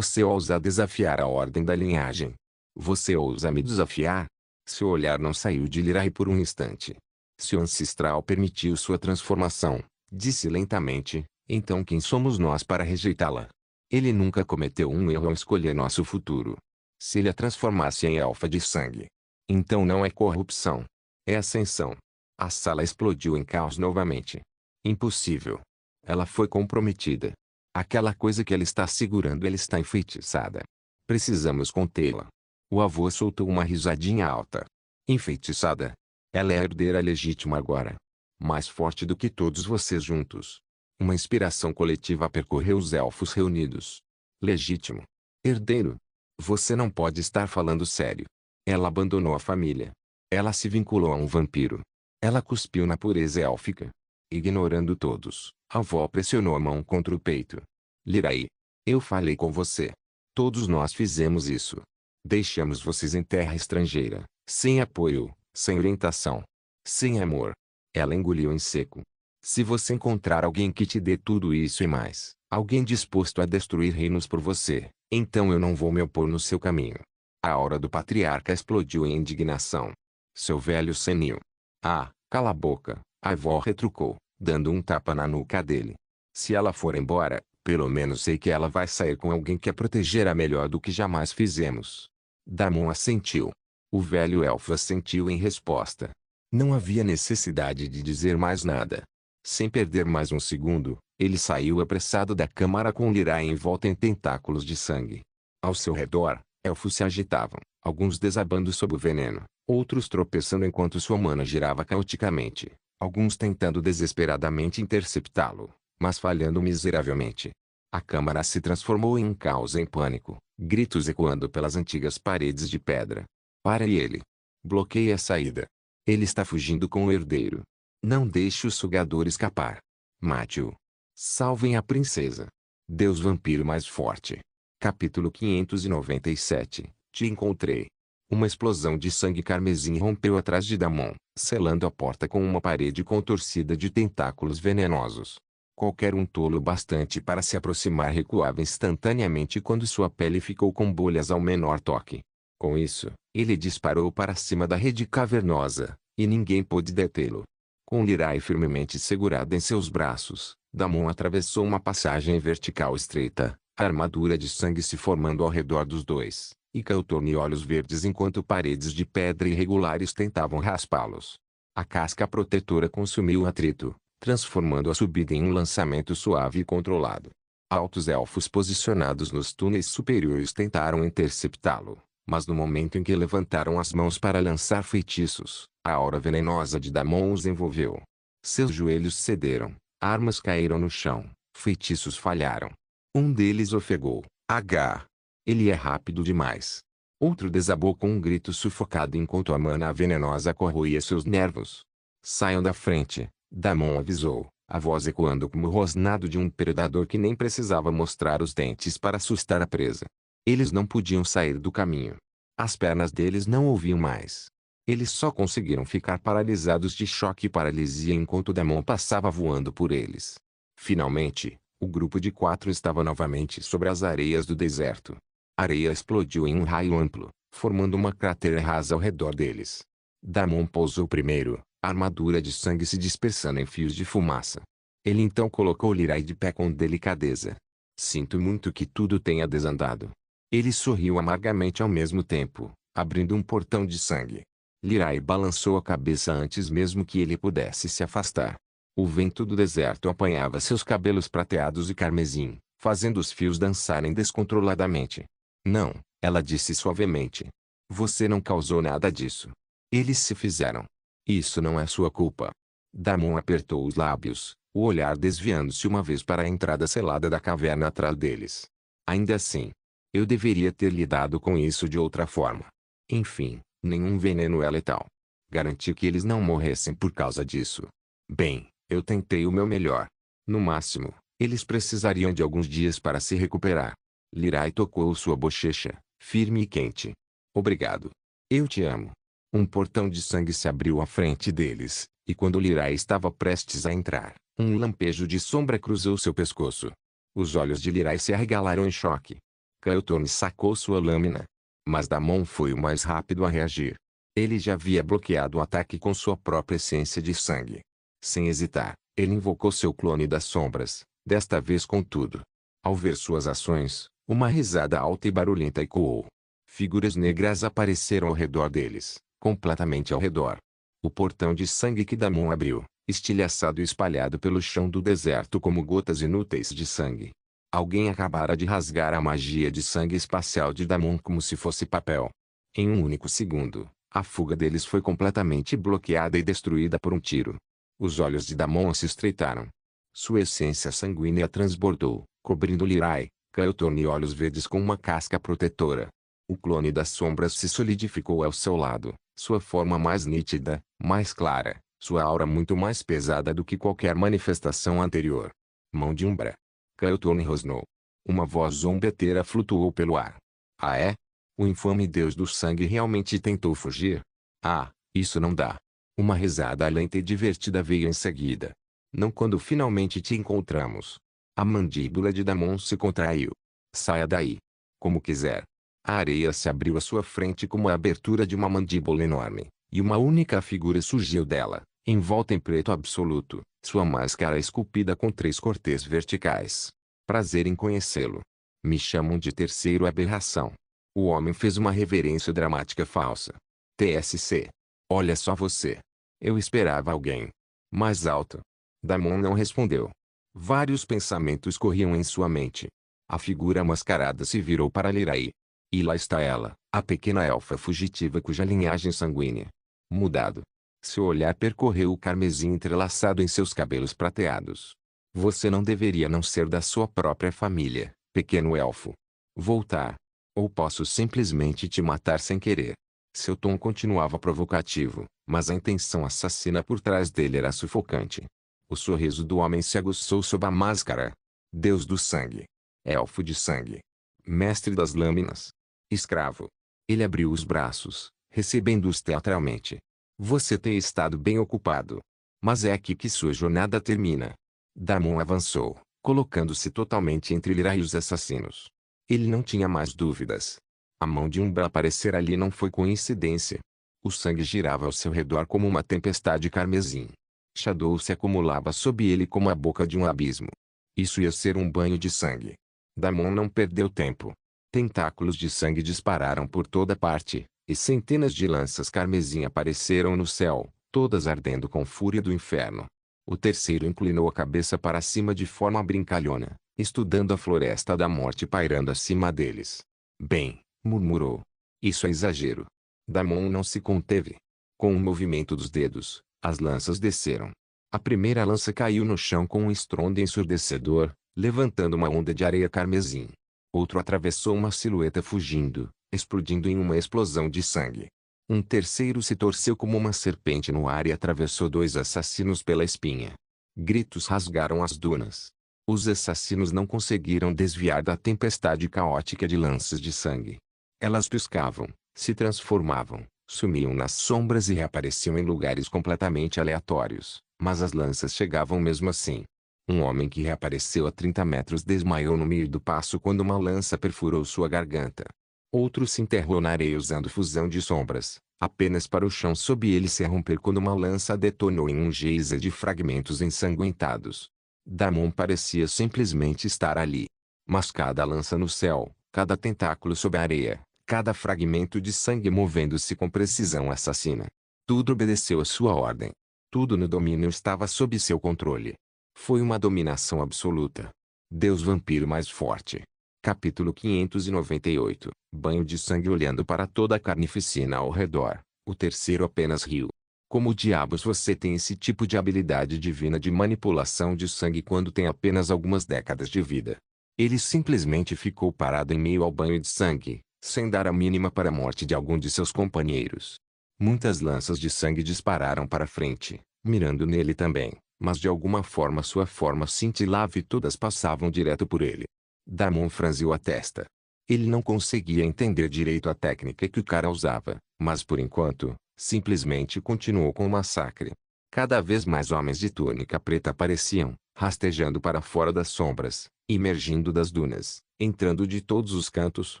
ousa desafiar a ordem da linhagem. Você ousa me desafiar? Seu olhar não saiu de Lirai por um instante. Seu ancestral permitiu sua transformação, disse lentamente, então quem somos nós para rejeitá-la? Ele nunca cometeu um erro ao escolher nosso futuro. Se ele a transformasse em elfa de sangue, então não é corrupção. É ascensão. A sala explodiu em caos novamente. Impossível. Ela foi comprometida. Aquela coisa que ela está segurando, ela está enfeitiçada. Precisamos contê-la. O avô soltou uma risadinha alta. Enfeitiçada? Ela é a herdeira legítima agora. Mais forte do que todos vocês juntos. Uma inspiração coletiva percorreu os elfos reunidos. Legítimo? Herdeiro? Você não pode estar falando sério. Ela abandonou a família. Ela se vinculou a um vampiro. Ela cuspiu na pureza élfica. Ignorando todos, a avó pressionou a mão contra o peito. Lirai. Eu falei com você. Todos nós fizemos isso. Deixamos vocês em terra estrangeira, sem apoio, sem orientação, sem amor. Ela engoliu em seco. Se você encontrar alguém que te dê tudo isso e mais, alguém disposto a destruir reinos por você, então eu não vou me opor no seu caminho. A aura do patriarca explodiu em indignação. Seu velho senil. Ah, cala a boca. A avó retrucou, dando um tapa na nuca dele. Se ela for embora, pelo menos sei que ela vai sair com alguém que a protegerá melhor do que jamais fizemos. Damon assentiu. O velho elfo assentiu em resposta. Não havia necessidade de dizer mais nada. Sem perder mais um segundo, ele saiu apressado da câmara com Lirai em volta em tentáculos de sangue. Ao seu redor, Elfos se agitavam, alguns desabando sob o veneno, outros tropeçando enquanto sua mana girava caoticamente, alguns tentando desesperadamente interceptá-lo, mas falhando miseravelmente. A câmara se transformou em um caos em pânico, gritos ecoando pelas antigas paredes de pedra. Pare ele! Bloqueie a saída! Ele está fugindo com o herdeiro. Não deixe o sugador escapar. Mate-o. Salvem a princesa. Deus vampiro mais forte. Capítulo 597. Te encontrei. Uma explosão de sangue carmesim rompeu atrás de Damon, selando a porta com uma parede contorcida de tentáculos venenosos. Qualquer um tolo bastante para se aproximar recuava instantaneamente quando sua pele ficou com bolhas ao menor toque. Com isso, ele disparou para cima da rede cavernosa, e ninguém pôde detê-lo. Com Lirai firmemente segurada em seus braços, Damon atravessou uma passagem vertical estreita, a armadura de sangue se formando ao redor dos dois, e caiu torno olhos verdes enquanto paredes de pedra irregulares tentavam raspá-los. A casca protetora consumiu o atrito, transformando a subida em um lançamento suave e controlado. Altos elfos posicionados nos túneis superiores tentaram interceptá-lo, mas no momento em que levantaram as mãos para lançar feitiços, a aura venenosa de Damon os envolveu. Seus joelhos cederam, armas caíram no chão, feitiços falharam. Um deles ofegou. H. Ele é rápido demais. Outro desabou com um grito sufocado enquanto a mana venenosa corroía seus nervos. Saiam da frente, Damon avisou, a voz ecoando como o rosnado de um predador que nem precisava mostrar os dentes para assustar a presa. Eles não podiam sair do caminho. As pernas deles não ouviam mais. Eles só conseguiram ficar paralisados de choque e paralisia enquanto Damon passava voando por eles. Finalmente, o grupo de 4 estava novamente sobre as areias do deserto. A areia explodiu em um raio amplo, formando uma cratera rasa ao redor deles. Damon pousou primeiro, a armadura de sangue se dispersando em fios de fumaça. Ele então colocou Lirai de pé com delicadeza. Sinto muito que tudo tenha desandado. Ele sorriu amargamente ao mesmo tempo, abrindo um portão de sangue. Lirai balançou a cabeça antes mesmo que ele pudesse se afastar. O vento do deserto apanhava seus cabelos prateados e carmesim, fazendo os fios dançarem descontroladamente. Não, ela disse suavemente. Você não causou nada disso. Eles se fizeram. Isso não é sua culpa. Damon apertou os lábios, o olhar desviando-se uma vez para a entrada selada da caverna atrás deles. Ainda assim, eu deveria ter lidado com isso de outra forma. Enfim, nenhum veneno é letal. Garanti que eles não morressem por causa disso. Bem, eu tentei o meu melhor. No máximo, eles precisariam de alguns dias para se recuperar. Lirai tocou sua bochecha, firme e quente. Obrigado. Eu te amo. Um portão de sangue se abriu à frente deles, e quando Lirai estava prestes a entrar, um lampejo de sombra cruzou seu pescoço. Os olhos de Lirai se arregalaram em choque. Kael'thorne sacou sua lâmina. Mas Damon foi o mais rápido a reagir. Ele já havia bloqueado o ataque com sua própria essência de sangue. Sem hesitar, ele invocou seu clone das sombras, desta vez com tudo. Ao ver suas ações, uma risada alta e barulhenta ecoou. Figuras negras apareceram ao redor deles, completamente ao redor. O portão de sangue que Damon abriu, estilhaçado e espalhado pelo chão do deserto como gotas inúteis de sangue. Alguém acabara de rasgar a magia de sangue espacial de Damon como se fosse papel. Em um único segundo, a fuga deles foi completamente bloqueada e destruída por um tiro. Os olhos de Damon se estreitaram. Sua essência sanguínea transbordou, cobrindo Lirai, Kael'thorne e olhos verdes com uma casca protetora. O clone das sombras se solidificou ao seu lado, sua forma mais nítida, mais clara, sua aura muito mais pesada do que qualquer manifestação anterior. Mão de Umbra. Kael'thorne rosnou. Uma voz zombeteira flutuou pelo ar. Ah é? O infame deus do sangue realmente tentou fugir? Ah, isso não dá. Uma risada lenta e divertida veio em seguida. Não quando finalmente te encontramos. A mandíbula de Damon se contraiu. Saia daí. Como quiser. A areia se abriu à sua frente como a abertura de uma mandíbula enorme, e uma única figura surgiu dela, envolta em preto absoluto, sua máscara esculpida com 3 cortes verticais. Prazer em conhecê-lo. Me chamam de terceiro aberração. O homem fez uma reverência dramática falsa. TSC. Olha só você. Eu esperava alguém mais alto. Damon não respondeu. Vários pensamentos corriam em sua mente. A figura mascarada se virou para Lirai. E lá está ela, a pequena elfa fugitiva cuja linhagem sanguínea. Mudado. Seu olhar percorreu o carmesim entrelaçado em seus cabelos prateados. Você não deveria não ser da sua própria família, pequeno elfo. Voltar. Ou posso simplesmente te matar sem querer. Seu tom continuava provocativo, mas a intenção assassina por trás dele era sufocante. O sorriso do homem se aguçou sob a máscara. Deus do sangue. Elfo de sangue. Mestre das lâminas. Escravo. Ele abriu os braços, recebendo-os teatralmente. Você tem estado bem ocupado. Mas é aqui que sua jornada termina. Damon avançou, colocando-se totalmente entre Lyra e os assassinos. Ele não tinha mais dúvidas. A mão de Umbra aparecer ali não foi coincidência. O sangue girava ao seu redor como uma tempestade carmesim. Shadow se acumulava sob ele como a boca de um abismo. Isso ia ser um banho de sangue. Damon não perdeu tempo. Tentáculos de sangue dispararam por toda parte, e centenas de lanças carmesim apareceram no céu, todas ardendo com fúria do inferno. O terceiro inclinou a cabeça para cima de forma brincalhona, estudando a floresta da morte pairando acima deles. Bem, murmurou. Isso é exagero. Damon não se conteve. Com um movimento dos dedos, as lanças desceram. A primeira lança caiu no chão com um estrondo ensurdecedor, levantando uma onda de areia carmesim. Outro atravessou uma silhueta fugindo, explodindo em uma explosão de sangue. Um terceiro se torceu como uma serpente no ar e atravessou dois assassinos pela espinha. Gritos rasgaram as dunas. Os assassinos não conseguiram desviar da tempestade caótica de lanças de sangue. Elas piscavam, se transformavam, sumiam nas sombras e reapareciam em lugares completamente aleatórios, mas as lanças chegavam mesmo assim. Um homem que reapareceu a 30 metros desmaiou no meio do passo quando uma lança perfurou sua garganta. Outro se enterrou na areia usando fusão de sombras, apenas para o chão sob ele se romper quando uma lança detonou em um geyser de fragmentos ensanguentados. Damon parecia simplesmente estar ali. Mas cada lança no céu, cada tentáculo sob a areia, cada fragmento de sangue movendo-se com precisão assassina. Tudo obedeceu a sua ordem. Tudo no domínio estava sob seu controle. Foi uma dominação absoluta. Deus vampiro mais forte. Capítulo 598. Banho de sangue olhando para toda a carnificina ao redor. O terceiro apenas riu. Como diabos você tem esse tipo de habilidade divina de manipulação de sangue quando tem apenas algumas décadas de vida? Ele simplesmente ficou parado em meio ao banho de sangue, sem dar a mínima para a morte de algum de seus companheiros. Muitas lanças de sangue dispararam para frente, mirando nele também, mas de alguma forma sua forma cintilava e todas passavam direto por ele. Damon franziu a testa. Ele não conseguia entender direito a técnica que o cara usava, mas por enquanto, simplesmente continuou com o massacre. Cada vez mais homens de túnica preta apareciam, rastejando para fora das sombras, emergindo das dunas, entrando de todos os cantos,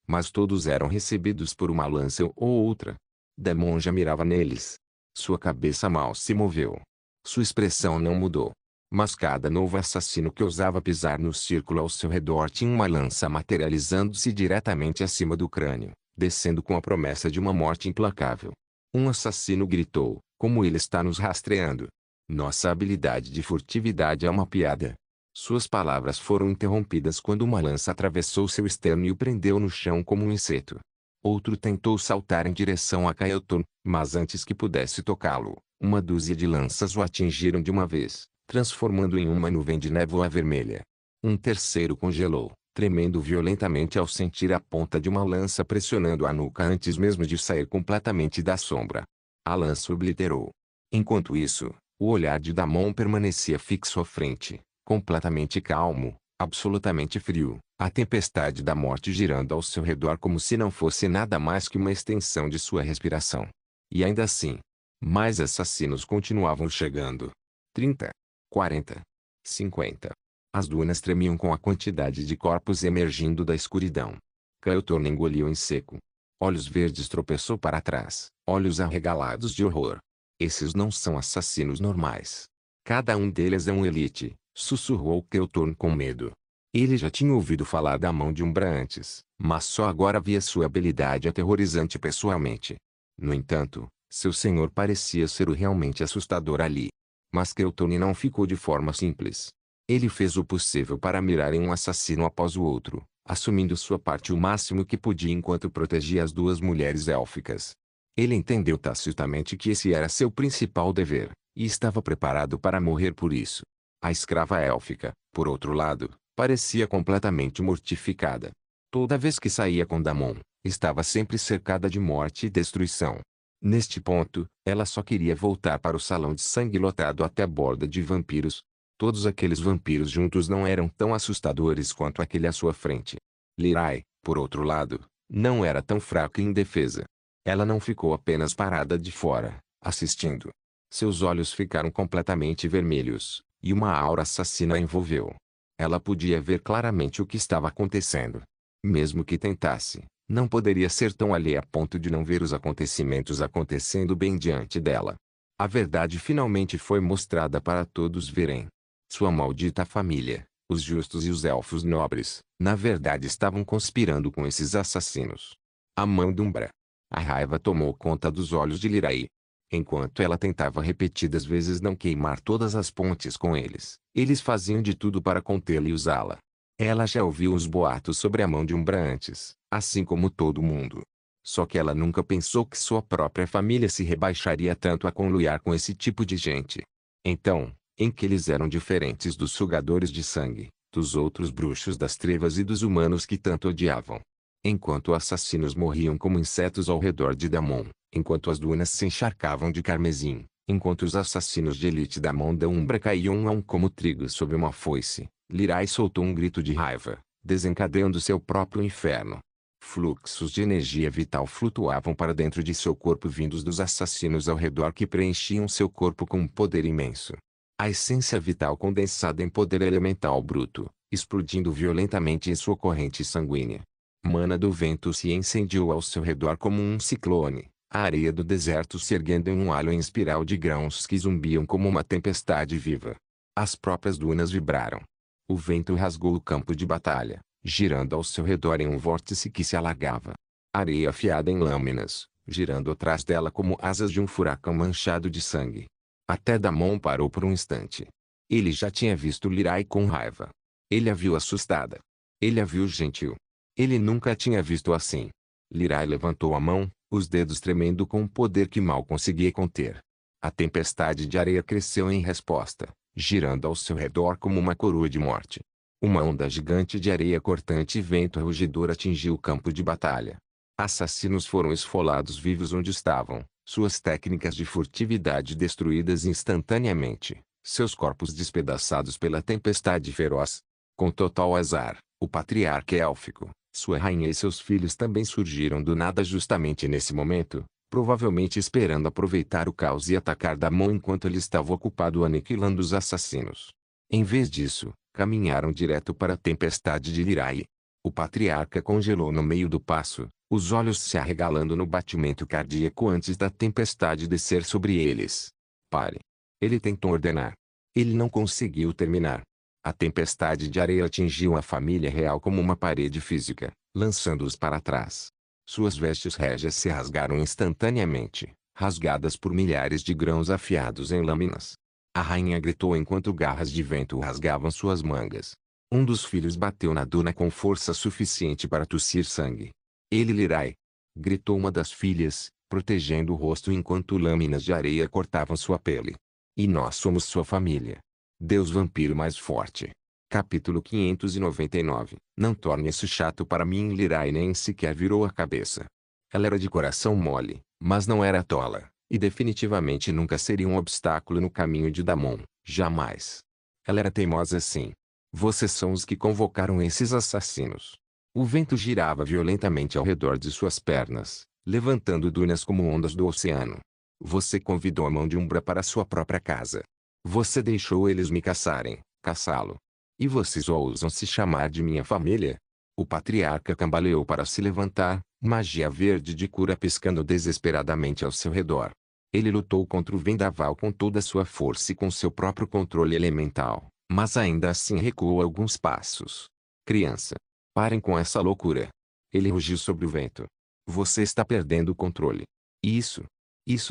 mas todos eram recebidos por uma lança ou outra. Damon já mirava neles. Sua cabeça mal se moveu. Sua expressão não mudou. Mas cada novo assassino que ousava pisar no círculo ao seu redor tinha uma lança materializando-se diretamente acima do crânio, descendo com a promessa de uma morte implacável. Um assassino gritou, como ele está nos rastreando. Nossa habilidade de furtividade é uma piada. Suas palavras foram interrompidas quando uma lança atravessou seu externo e o prendeu no chão como um inseto. Outro tentou saltar em direção a Kael'thor, mas antes que pudesse tocá-lo, uma dúzia de lanças o atingiram de uma vez, transformando em uma nuvem de névoa vermelha. Um terceiro congelou, tremendo violentamente ao sentir a ponta de uma lança pressionando a nuca antes mesmo de sair completamente da sombra. A lança o obliterou. Enquanto isso, o olhar de Damon permanecia fixo à frente, completamente calmo, absolutamente frio, a tempestade da morte girando ao seu redor como se não fosse nada mais que uma extensão de sua respiração. E ainda assim, mais assassinos continuavam chegando. 30, 40, 50. As dunas tremiam com a quantidade de corpos emergindo da escuridão. Kael'thor engoliu em seco. Olhos verdes tropeçou para trás, olhos arregalados de horror. Esses não são assassinos normais. Cada um deles é um elite, sussurrou Kael'thor com medo. Ele já tinha ouvido falar da mão de Umbra antes, mas só agora via sua habilidade aterrorizante pessoalmente. No entanto, seu senhor parecia ser o realmente assustador ali. Mas Kael'thor não ficou de forma simples. Ele fez o possível para mirar em um assassino após o outro, assumindo sua parte o máximo que podia enquanto protegia as duas mulheres élficas. Ele entendeu tacitamente que esse era seu principal dever, e estava preparado para morrer por isso. A escrava élfica, por outro lado, parecia completamente mortificada. Toda vez que saía com Damon, estava sempre cercada de morte e destruição. Neste ponto, ela só queria voltar para o salão de sangue lotado até a borda de vampiros. Todos aqueles vampiros juntos não eram tão assustadores quanto aquele à sua frente. Lirai, por outro lado, não era tão fraca e indefesa. Ela não ficou apenas parada de fora, assistindo. Seus olhos ficaram completamente vermelhos, e uma aura assassina a envolveu. Ela podia ver claramente o que estava acontecendo. Mesmo que tentasse, não poderia ser tão alheia a ponto de não ver os acontecimentos acontecendo bem diante dela. A verdade finalmente foi mostrada para todos verem. Sua maldita família, os justos e os elfos nobres, na verdade estavam conspirando com esses assassinos. A mão de Umbra. A raiva tomou conta dos olhos de Lirai. Enquanto ela tentava repetidas vezes não queimar todas as pontes com eles, eles faziam de tudo para contê-la e usá-la. Ela já ouviu os boatos sobre a mão de Umbra antes, assim como todo mundo. Só que ela nunca pensou que sua própria família se rebaixaria tanto a conluiar com esse tipo de gente. Então, em que eles eram diferentes dos sugadores de sangue, dos outros bruxos das trevas e dos humanos que tanto odiavam. Enquanto assassinos morriam como insetos ao redor de Damon, enquanto as dunas se encharcavam de carmesim, enquanto os assassinos de elite da mão da Umbra caíam um a um como trigo sob uma foice, Lirai soltou um grito de raiva, desencadeando seu próprio inferno. Fluxos de energia vital flutuavam para dentro de seu corpo vindos dos assassinos ao redor que preenchiam seu corpo com um poder imenso. A essência vital condensada em poder elemental bruto, explodindo violentamente em sua corrente sanguínea. Mana do vento se incendiou ao seu redor como um ciclone, a areia do deserto se erguendo em um halo em espiral de grãos que zumbiam como uma tempestade viva. As próprias dunas vibraram. O vento rasgou o campo de batalha, girando ao seu redor em um vórtice que se alagava. Areia afiada em lâminas, girando atrás dela como asas de um furacão manchado de sangue. Até Damon parou por um instante. Ele já tinha visto Lirai com raiva. Ele a viu assustada. Ele a viu gentil. Ele nunca a tinha visto assim. Lirai levantou a mão, os dedos tremendo com um poder que mal conseguia conter. A tempestade de areia cresceu em resposta, girando ao seu redor como uma coroa de morte. Uma onda gigante de areia cortante e vento rugidor atingiu o campo de batalha. Assassinos foram esfolados vivos onde estavam, suas técnicas de furtividade destruídas instantaneamente, seus corpos despedaçados pela tempestade feroz. Com total azar, o patriarca élfico, sua rainha e seus filhos também surgiram do nada justamente nesse momento, provavelmente esperando aproveitar o caos e atacar Damon enquanto ele estava ocupado aniquilando os assassinos. Em vez disso, caminharam direto para a tempestade de Lirai. O patriarca congelou no meio do passo, os olhos se arregalando no batimento cardíaco antes da tempestade descer sobre eles. Pare. Ele tentou ordenar. Ele não conseguiu terminar. A tempestade de areia atingiu a família real como uma parede física, lançando-os para trás. Suas vestes régias se rasgaram instantaneamente, rasgadas por milhares de grãos afiados em lâminas. A rainha gritou enquanto garras de vento rasgavam suas mangas. Um dos filhos bateu na duna com força suficiente para tossir sangue. Ele Lirai! Gritou uma das filhas, protegendo o rosto enquanto lâminas de areia cortavam sua pele. E nós somos sua família. Deus vampiro mais forte. Capítulo 599. Não torne isso chato para mim. Lirai nem sequer virou a cabeça. Ela era de coração mole, mas não era tola, e definitivamente nunca seria um obstáculo no caminho de Damon, jamais. Ela era teimosa sim. Vocês são os que convocaram esses assassinos. O vento girava violentamente ao redor de suas pernas, levantando dunas como ondas do oceano. Você convidou a mão de Umbra para sua própria casa. Você deixou eles me caçá-lo. E vocês ousam se chamar de minha família? O patriarca cambaleou para se levantar, magia verde de cura piscando desesperadamente ao seu redor. Ele lutou contra o vendaval com toda a sua força e com seu próprio controle elemental, mas ainda assim recuou alguns passos. Criança. Parem com essa loucura. Ele rugiu sobre o vento. Você está perdendo o controle. Isso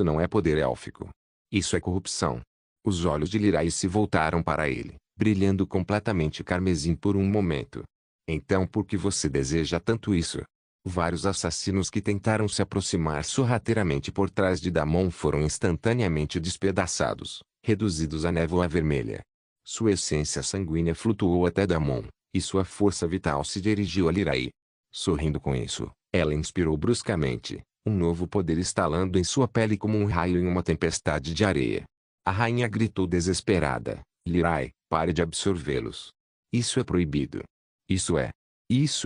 não é poder élfico. Isso é corrupção. Os olhos de Lirai se voltaram para ele, brilhando completamente carmesim por um momento. Então por que você deseja tanto isso? Vários assassinos que tentaram se aproximar sorrateiramente por trás de Damon foram instantaneamente despedaçados, reduzidos a névoa vermelha. Sua essência sanguínea flutuou até Damon, e sua força vital se dirigiu a Lirai. Sorrindo com isso, ela inspirou bruscamente, um novo poder estalando em sua pele como um raio em uma tempestade de areia. A rainha gritou desesperada: Lirai, pare de absorvê-los. Isso é proibido. Isso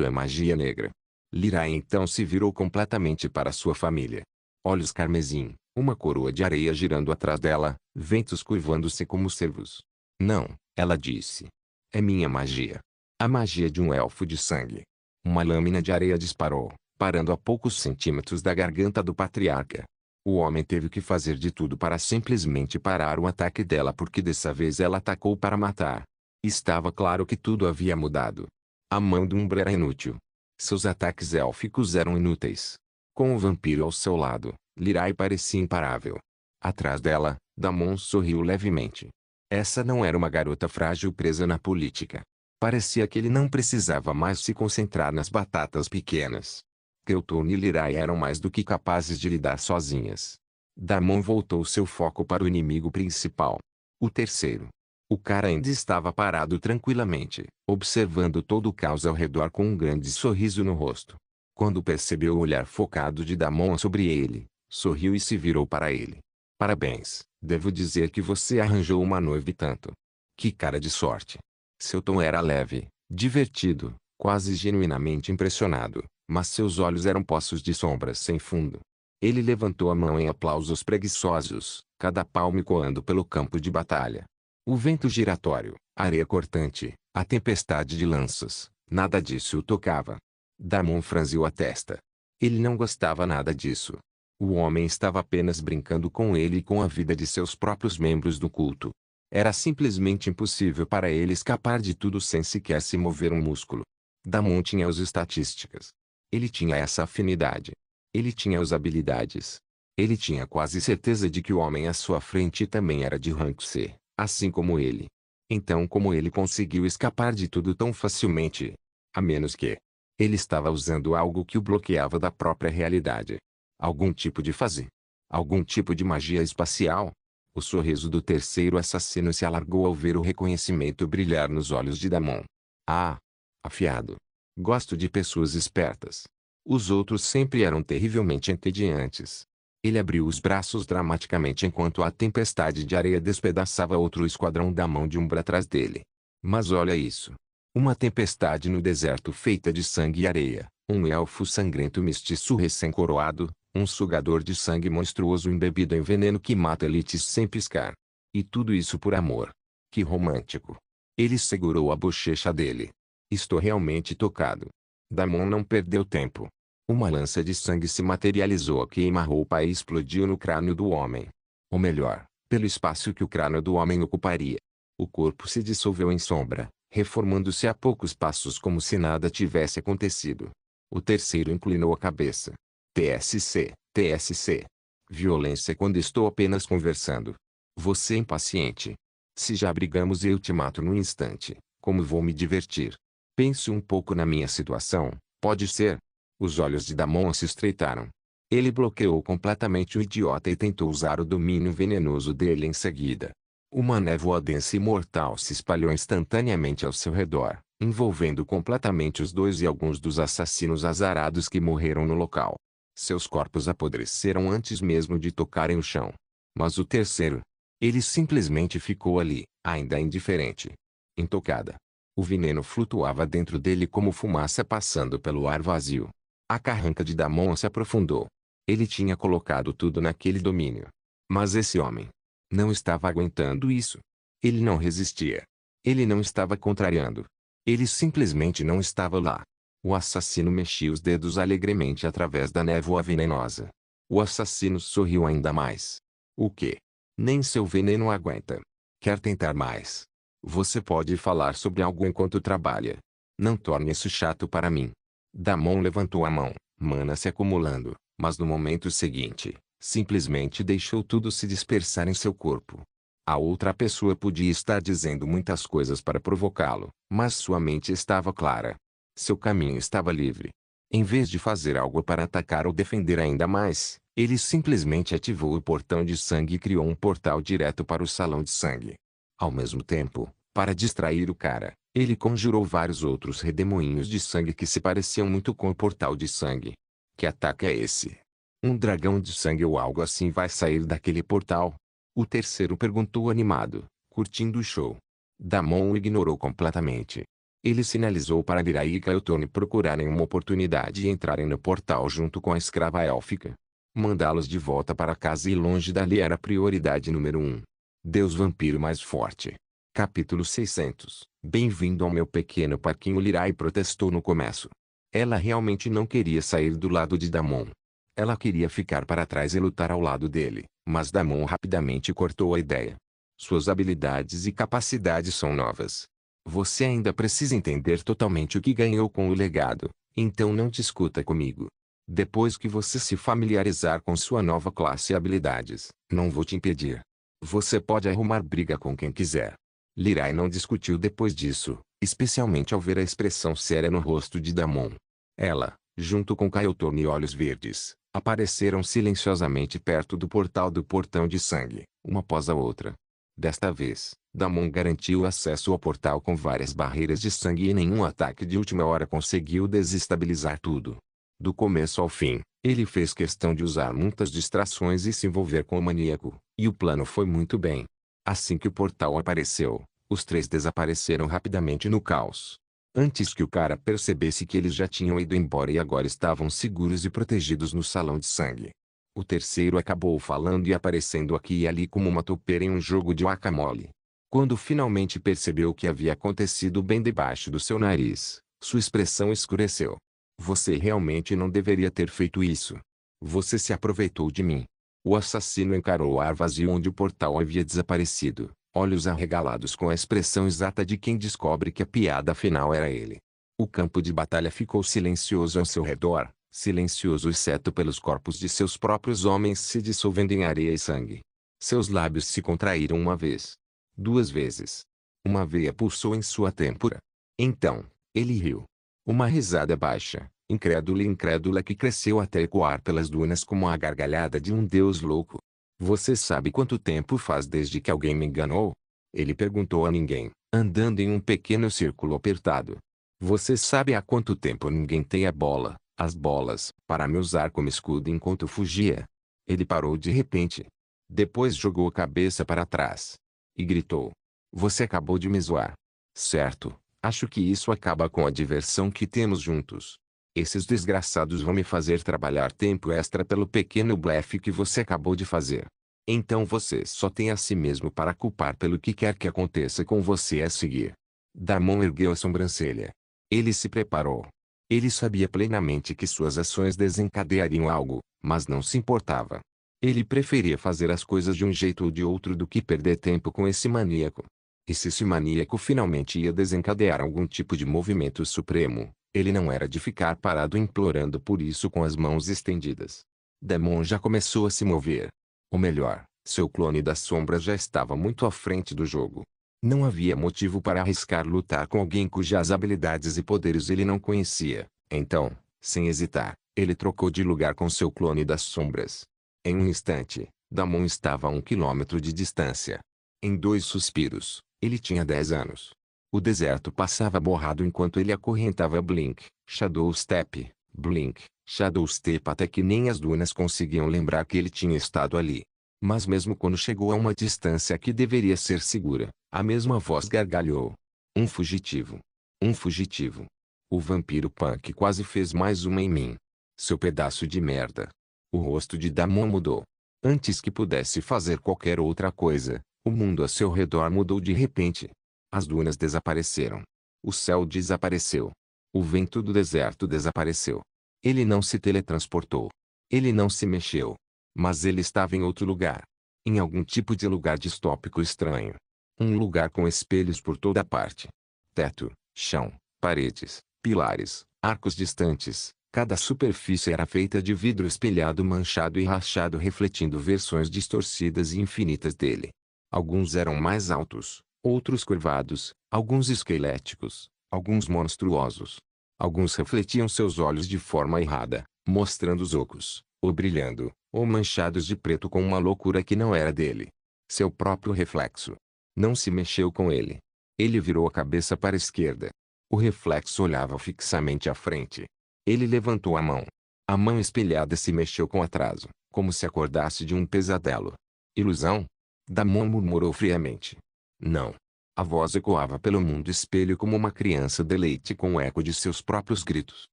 é magia negra. Lirai então se virou completamente para sua família. Olhos carmesim, uma coroa de areia girando atrás dela, ventos curvando-se como cervos. Não, ela disse. É minha magia. A magia de um elfo de sangue. Uma lâmina de areia disparou, parando a poucos centímetros da garganta do patriarca. O homem teve que fazer de tudo para simplesmente parar o ataque dela porque dessa vez ela atacou para matar. Estava claro que tudo havia mudado. A mão do Umbra era inútil. Seus ataques élficos eram inúteis. Com o vampiro ao seu lado, Lirai parecia imparável. Atrás dela, Damon sorriu levemente. Essa não era uma garota frágil presa na política. Parecia que ele não precisava mais se concentrar nas batatas pequenas. Kelton e Lirai eram mais do que capazes de lidar sozinhas. Damon voltou seu foco para o inimigo principal. O terceiro. O cara ainda estava parado tranquilamente, observando todo o caos ao redor com um grande sorriso no rosto. Quando percebeu o olhar focado de Damon sobre ele, sorriu e se virou para ele. Parabéns, devo dizer que você arranjou uma noiva e tanto. Que cara de sorte. Seu tom era leve, divertido, quase genuinamente impressionado, mas seus olhos eram poços de sombras sem fundo. Ele levantou a mão em aplausos preguiçosos, cada palmo ecoando pelo campo de batalha. O vento giratório, a areia cortante, a tempestade de lanças, nada disso o tocava. Damon franziu a testa. Ele não gostava nada disso. O homem estava apenas brincando com ele e com a vida de seus próprios membros do culto. Era simplesmente impossível para ele escapar de tudo sem sequer se mover um músculo. Damon tinha as estatísticas. Ele tinha essa afinidade. Ele tinha as habilidades. Ele tinha quase certeza de que o homem à sua frente também era de rank C. Assim como ele. Então como ele conseguiu escapar de tudo tão facilmente? A menos que ele estava usando algo que o bloqueava da própria realidade. Algum tipo de fase. Algum tipo de magia espacial. O sorriso do terceiro assassino se alargou ao ver o reconhecimento brilhar nos olhos de Damon. Ah! Afiado. Gosto de pessoas espertas. Os outros sempre eram terrivelmente entediantes. Ele abriu os braços dramaticamente enquanto a tempestade de areia despedaçava outro esquadrão da mão de Umbra atrás dele. Mas olha isso. Uma tempestade no deserto feita de sangue e areia, um elfo sangrento mestiço recém-coroado, um sugador de sangue monstruoso embebido em veneno que mata elites sem piscar. E tudo isso por amor. Que romântico. Ele segurou a bochecha dele. Estou realmente tocado. Damon não perdeu tempo. Uma lança de sangue se materializou a queima-roupa e explodiu no crânio do homem. Ou melhor, pelo espaço que o crânio do homem ocuparia. O corpo se dissolveu em sombra, reformando-se a poucos passos como se nada tivesse acontecido. O terceiro inclinou a cabeça. TSC, TSC. Violência quando estou apenas conversando. Você é impaciente. Se já brigamos e eu te mato num instante, como vou me divertir? Pense um pouco na minha situação, pode ser? Os olhos de Damon se estreitaram. Ele bloqueou completamente o idiota e tentou usar o domínio venenoso dele em seguida. Uma névoa densa e mortal se espalhou instantaneamente ao seu redor, envolvendo completamente os dois e alguns dos assassinos azarados que morreram no local. Seus corpos apodreceram antes mesmo de tocarem o chão. Mas o terceiro? Ele simplesmente ficou ali, ainda indiferente. Intocada. O veneno flutuava dentro dele como fumaça passando pelo ar vazio. A carranca de Damon se aprofundou. Ele tinha colocado tudo naquele domínio. Mas esse homem não estava aguentando isso. Ele não resistia. Ele não estava contrariando. Ele simplesmente não estava lá. O assassino mexia os dedos alegremente através da névoa venenosa. O assassino sorriu ainda mais. O quê? Nem seu veneno aguenta. Quer tentar mais? Você pode falar sobre algo enquanto trabalha. Não torne isso chato para mim. Damon levantou a mão, mana se acumulando, mas no momento seguinte, simplesmente deixou tudo se dispersar em seu corpo. A outra pessoa podia estar dizendo muitas coisas para provocá-lo, mas sua mente estava clara. Seu caminho estava livre. Em vez de fazer algo para atacar ou defender ainda mais, ele simplesmente ativou o portão de sangue e criou um portal direto para o salão de sangue. Ao mesmo tempo, para distrair o cara, ele conjurou vários outros redemoinhos de sangue que se pareciam muito com o portal de sangue. Que ataque é esse? Um dragão de sangue ou algo assim vai sair daquele portal? O terceiro perguntou animado, curtindo o show. Damon o ignorou completamente. Ele sinalizou para Lirai e Kael'thorne procurarem uma oportunidade e entrarem no portal junto com a escrava élfica. Mandá-los de volta para casa e longe dali era a prioridade número 1. Deus vampiro mais forte. Capítulo 600. Bem-vindo ao meu pequeno parquinho, Lirai protestou no começo. Ela realmente não queria sair do lado de Damon. Ela queria ficar para trás e lutar ao lado dele, mas Damon rapidamente cortou a ideia. Suas habilidades e capacidades são novas. Você ainda precisa entender totalmente o que ganhou com o legado, então não discuta comigo. Depois que você se familiarizar com sua nova classe e habilidades, não vou te impedir. Você pode arrumar briga com quem quiser. Lirai não discutiu depois disso, especialmente ao ver a expressão séria no rosto de Damon. Ela, junto com Kael'thorne e Olhos Verdes, apareceram silenciosamente perto do portal do portão de sangue, uma após a outra. Desta vez, Damon garantiu o acesso ao portal com várias barreiras de sangue e nenhum ataque de última hora conseguiu desestabilizar tudo. Do começo ao fim, ele fez questão de usar muitas distrações e se envolver com o maníaco, e o plano foi muito bem. Assim que o portal apareceu, os três desapareceram rapidamente no caos. Antes que o cara percebesse que eles já tinham ido embora e agora estavam seguros e protegidos no salão de sangue. O terceiro acabou falando e aparecendo aqui e ali como uma topeira em um jogo de whack-a-mole. Quando finalmente percebeu o que havia acontecido bem debaixo do seu nariz, sua expressão escureceu. Você realmente não deveria ter feito isso. Você se aproveitou de mim. O assassino encarou o ar vazio onde o portal havia desaparecido, olhos arregalados com a expressão exata de quem descobre que a piada final era ele. O campo de batalha ficou silencioso ao seu redor, silencioso exceto pelos corpos de seus próprios homens se dissolvendo em areia e sangue. Seus lábios se contraíram uma vez. 2 vezes. Uma veia pulsou em sua têmpora. Então, ele riu. Uma risada baixa, incrédula e incrédula que cresceu até ecoar pelas dunas como a gargalhada de um deus louco. Você sabe quanto tempo faz desde que alguém me enganou? Ele perguntou a ninguém, andando em um pequeno círculo apertado. Você sabe há quanto tempo ninguém tem as bolas, para me usar como escudo enquanto fugia? Ele parou de repente. Depois jogou a cabeça para trás. E gritou. Você acabou de me zoar. Certo, acho que isso acaba com a diversão que temos juntos. Esses desgraçados vão me fazer trabalhar tempo extra pelo pequeno blefe que você acabou de fazer. Então você só tem a si mesmo para culpar pelo que quer que aconteça com você a seguir. Damon ergueu a sobrancelha. Ele se preparou. Ele sabia plenamente que suas ações desencadeariam algo, mas não se importava. Ele preferia fazer as coisas de um jeito ou de outro do que perder tempo com esse maníaco. E se esse maníaco finalmente ia desencadear algum tipo de movimento supremo, ele não era de ficar parado implorando por isso com as mãos estendidas. Damon já começou a se mover. Ou melhor, seu clone das sombras já estava muito à frente do jogo. Não havia motivo para arriscar lutar com alguém cujas habilidades e poderes ele não conhecia. Então, sem hesitar, ele trocou de lugar com seu clone das sombras. Em um instante, Damon estava a 1 quilômetro de distância. Em 2 suspiros, ele tinha 10 anos. O deserto passava borrado enquanto ele acorrentava Blink, Shadow Step, Blink, Shadow Step até que nem as dunas conseguiam lembrar que ele tinha estado ali. Mas mesmo quando chegou a uma distância que deveria ser segura, a mesma voz gargalhou. Um fugitivo. Um fugitivo. O vampiro punk quase fez mais uma em mim. Seu pedaço de merda. O rosto de Damon mudou. Antes que pudesse fazer qualquer outra coisa, o mundo a seu redor mudou de repente. As dunas desapareceram. O céu desapareceu. O vento do deserto desapareceu. Ele não se teletransportou. Ele não se mexeu. Mas ele estava em outro lugar. Em algum tipo de lugar distópico estranho. Um lugar com espelhos por toda parte. Teto, chão, paredes, pilares, arcos distantes. Cada superfície era feita de vidro espelhado manchado e rachado refletindo versões distorcidas e infinitas dele. Alguns eram mais altos, outros curvados, alguns esqueléticos, alguns monstruosos. Alguns refletiam seus olhos de forma errada, mostrando os ocos, ou brilhando, ou manchados de preto com uma loucura que não era dele. Seu próprio reflexo. Não se mexeu com ele. Ele virou a cabeça para a esquerda. O reflexo olhava fixamente à frente. Ele levantou a mão. A mão espelhada se mexeu com atraso, como se acordasse de um pesadelo. Ilusão? Damon murmurou friamente. Não. A voz ecoava pelo mundo espelho como uma criança deleite com o eco de seus próprios gritos.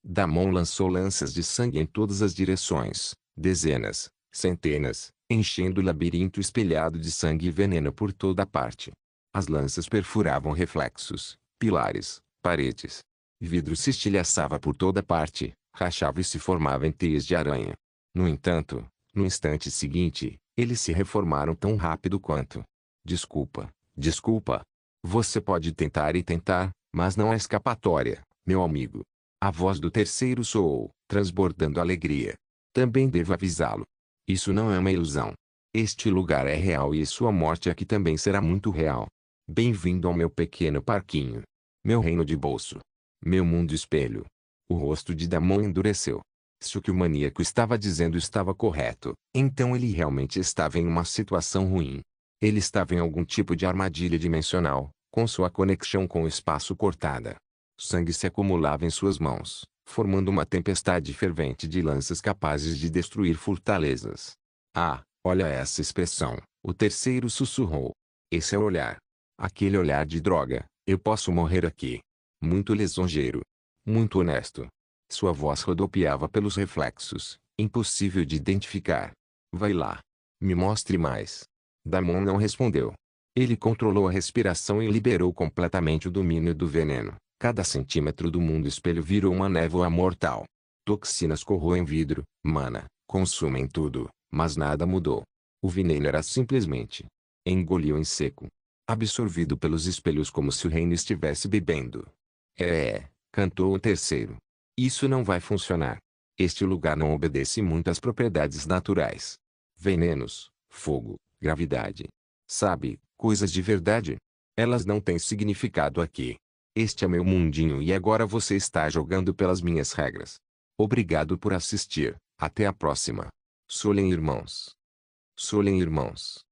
Damon lançou lanças de sangue em todas as direções, dezenas, centenas, enchendo o labirinto espelhado de sangue e veneno por toda parte. As lanças perfuravam reflexos, pilares, paredes. Vidro se estilhaçava por toda parte, rachava e se formava em teias de aranha. No entanto, no instante seguinte, eles se reformaram tão rápido quanto. Desculpa. Desculpa. Você pode tentar e tentar, mas não há escapatória, meu amigo. A voz do terceiro soou, transbordando alegria. Também devo avisá-lo. Isso não é uma ilusão. Este lugar é real e sua morte aqui também será muito real. Bem-vindo ao meu pequeno parquinho. Meu reino de bolso. Meu mundo espelho. O rosto de Damon endureceu. Se o que o maníaco estava dizendo estava correto, então ele realmente estava em uma situação ruim. Ele estava em algum tipo de armadilha dimensional, com sua conexão com o espaço cortada. Sangue se acumulava em suas mãos, formando uma tempestade fervente de lanças capazes de destruir fortalezas. Ah, olha essa expressão, o terceiro sussurrou. Esse é o olhar. Aquele olhar de droga, eu posso morrer aqui. Muito lisonjeiro. Muito honesto. Sua voz rodopiava pelos reflexos, impossível de identificar. Vai lá. Me mostre mais. Damon não respondeu. Ele controlou a respiração e liberou completamente o domínio do veneno. Cada centímetro do mundo espelho virou uma névoa mortal. Toxinas corroem vidro, mana, consumem tudo, mas nada mudou. O veneno era simplesmente engoliu em seco. Absorvido pelos espelhos como se o reino estivesse bebendo. Cantou o terceiro. Isso não vai funcionar. Este lugar não obedece muito às propriedades naturais. Venenos, fogo, gravidade. Sabe, coisas de verdade. Elas não têm significado aqui. Este é meu mundinho e agora você está jogando pelas minhas regras. Obrigado por assistir. Até a próxima. Solen irmãos. Solen irmãos.